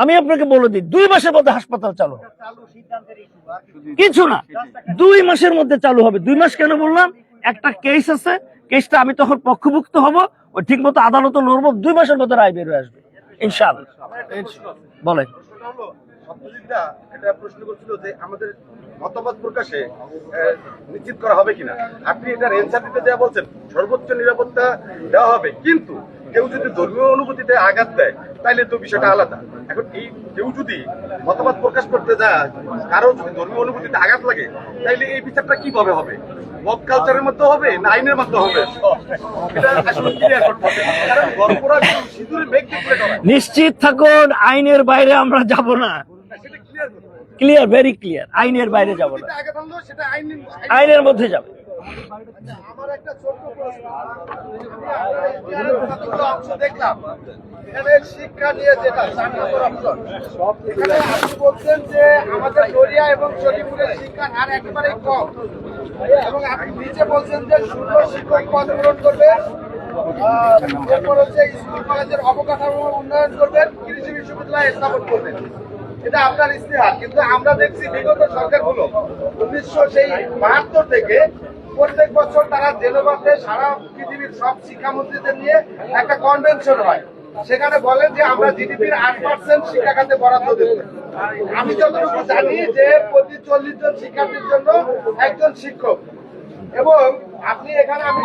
আমি আপনাকে বলে দিই, 2 মাসের মধ্যে হাসপাতাল চালু হবে, কিছু না, 2 মাসের মধ্যে চালু হবে। 2 মাস কেন বললাম? একটা কেস আছে, কেসটা আমি তখন পক্ষভুক্ত হব, ওই ঠিক মতো আদালতে লড়বো, 2 মাসের মধ্যে রায় বের হয়ে আসবে ইনশাআল্লাহ। বলেন। এটা প্রশ্ন করছিল যে আমাদের মতামত প্রকাশে নিশ্চিত করা হবে কিনা। আপনি এটার এনসার দিতে যা বলছেন, সর্বোচ্চ নিরাপত্তা দেওয়া হবে, কিন্তু কেউ যদি ধর্মীয় অনুভূতিতে আঘাত দেয় তাইলে তো বিষয়টা আলাদা। এখন এই কেউ যদি মতামত প্রকাশ করতে যায়, কারো যদি ধর্মীয় অনুভূতিতে আঘাত লাগে, তাইলে এই বিচারটা কিভাবে হবে? মব কালচারের মধ্যে হবে না আইনের মধ্যে হবে? এটা আসলে ক্লিয়ার করতে হবে। কারণ গর্ভরা সিঁদুরে মেঘ দেখলে নিশ্চিত থাকুন, আইনের বাইরে আমরা যাব না। ক্লিয়ার, ভেরি ক্লিয়ার, আইনের বাইরে যাব না, আইনের মধ্যে যাবে। আমার একটা ছোট্ট প্রশ্ন, অংশ দেখলাম এখানে শিক্ষা নিয়ে যেটা এখানে আপনি বলছেন যে আমাদের নড়িয়া এবং চণ্ডীপুরের শিক্ষার হার একেবারে কম, এবং আপনি নিচে বলছেন যে 16 শিক্ষক পদ পূরণ করবে, এরপর হচ্ছে স্কুল কলেজের অবকাঠামো উন্নয়ন করবেন, কৃষি বিশ্ববিদ্যালয় স্থাপন করবেন। এটা আপনার ইস্তেহার, কিন্তু আমরা দেখছি বিগত সরকারগুলো 1972 থেকে প্রত্যেক বছর তারা জেনেভাতে সারা পৃথিবীর সব শিক্ষামন্ত্রীদের নিয়ে একটা কনভেনশন হয়, সেখানে বলেন যে আমরা জিডিপির 8% শিক্ষা খাতে বরাদ্দ দেব। আমি যতটুকু জানি যে প্রতি 40 জন শিক্ষার্থীর জন্য একজন শিক্ষক, এবং আপনি এখানে আমি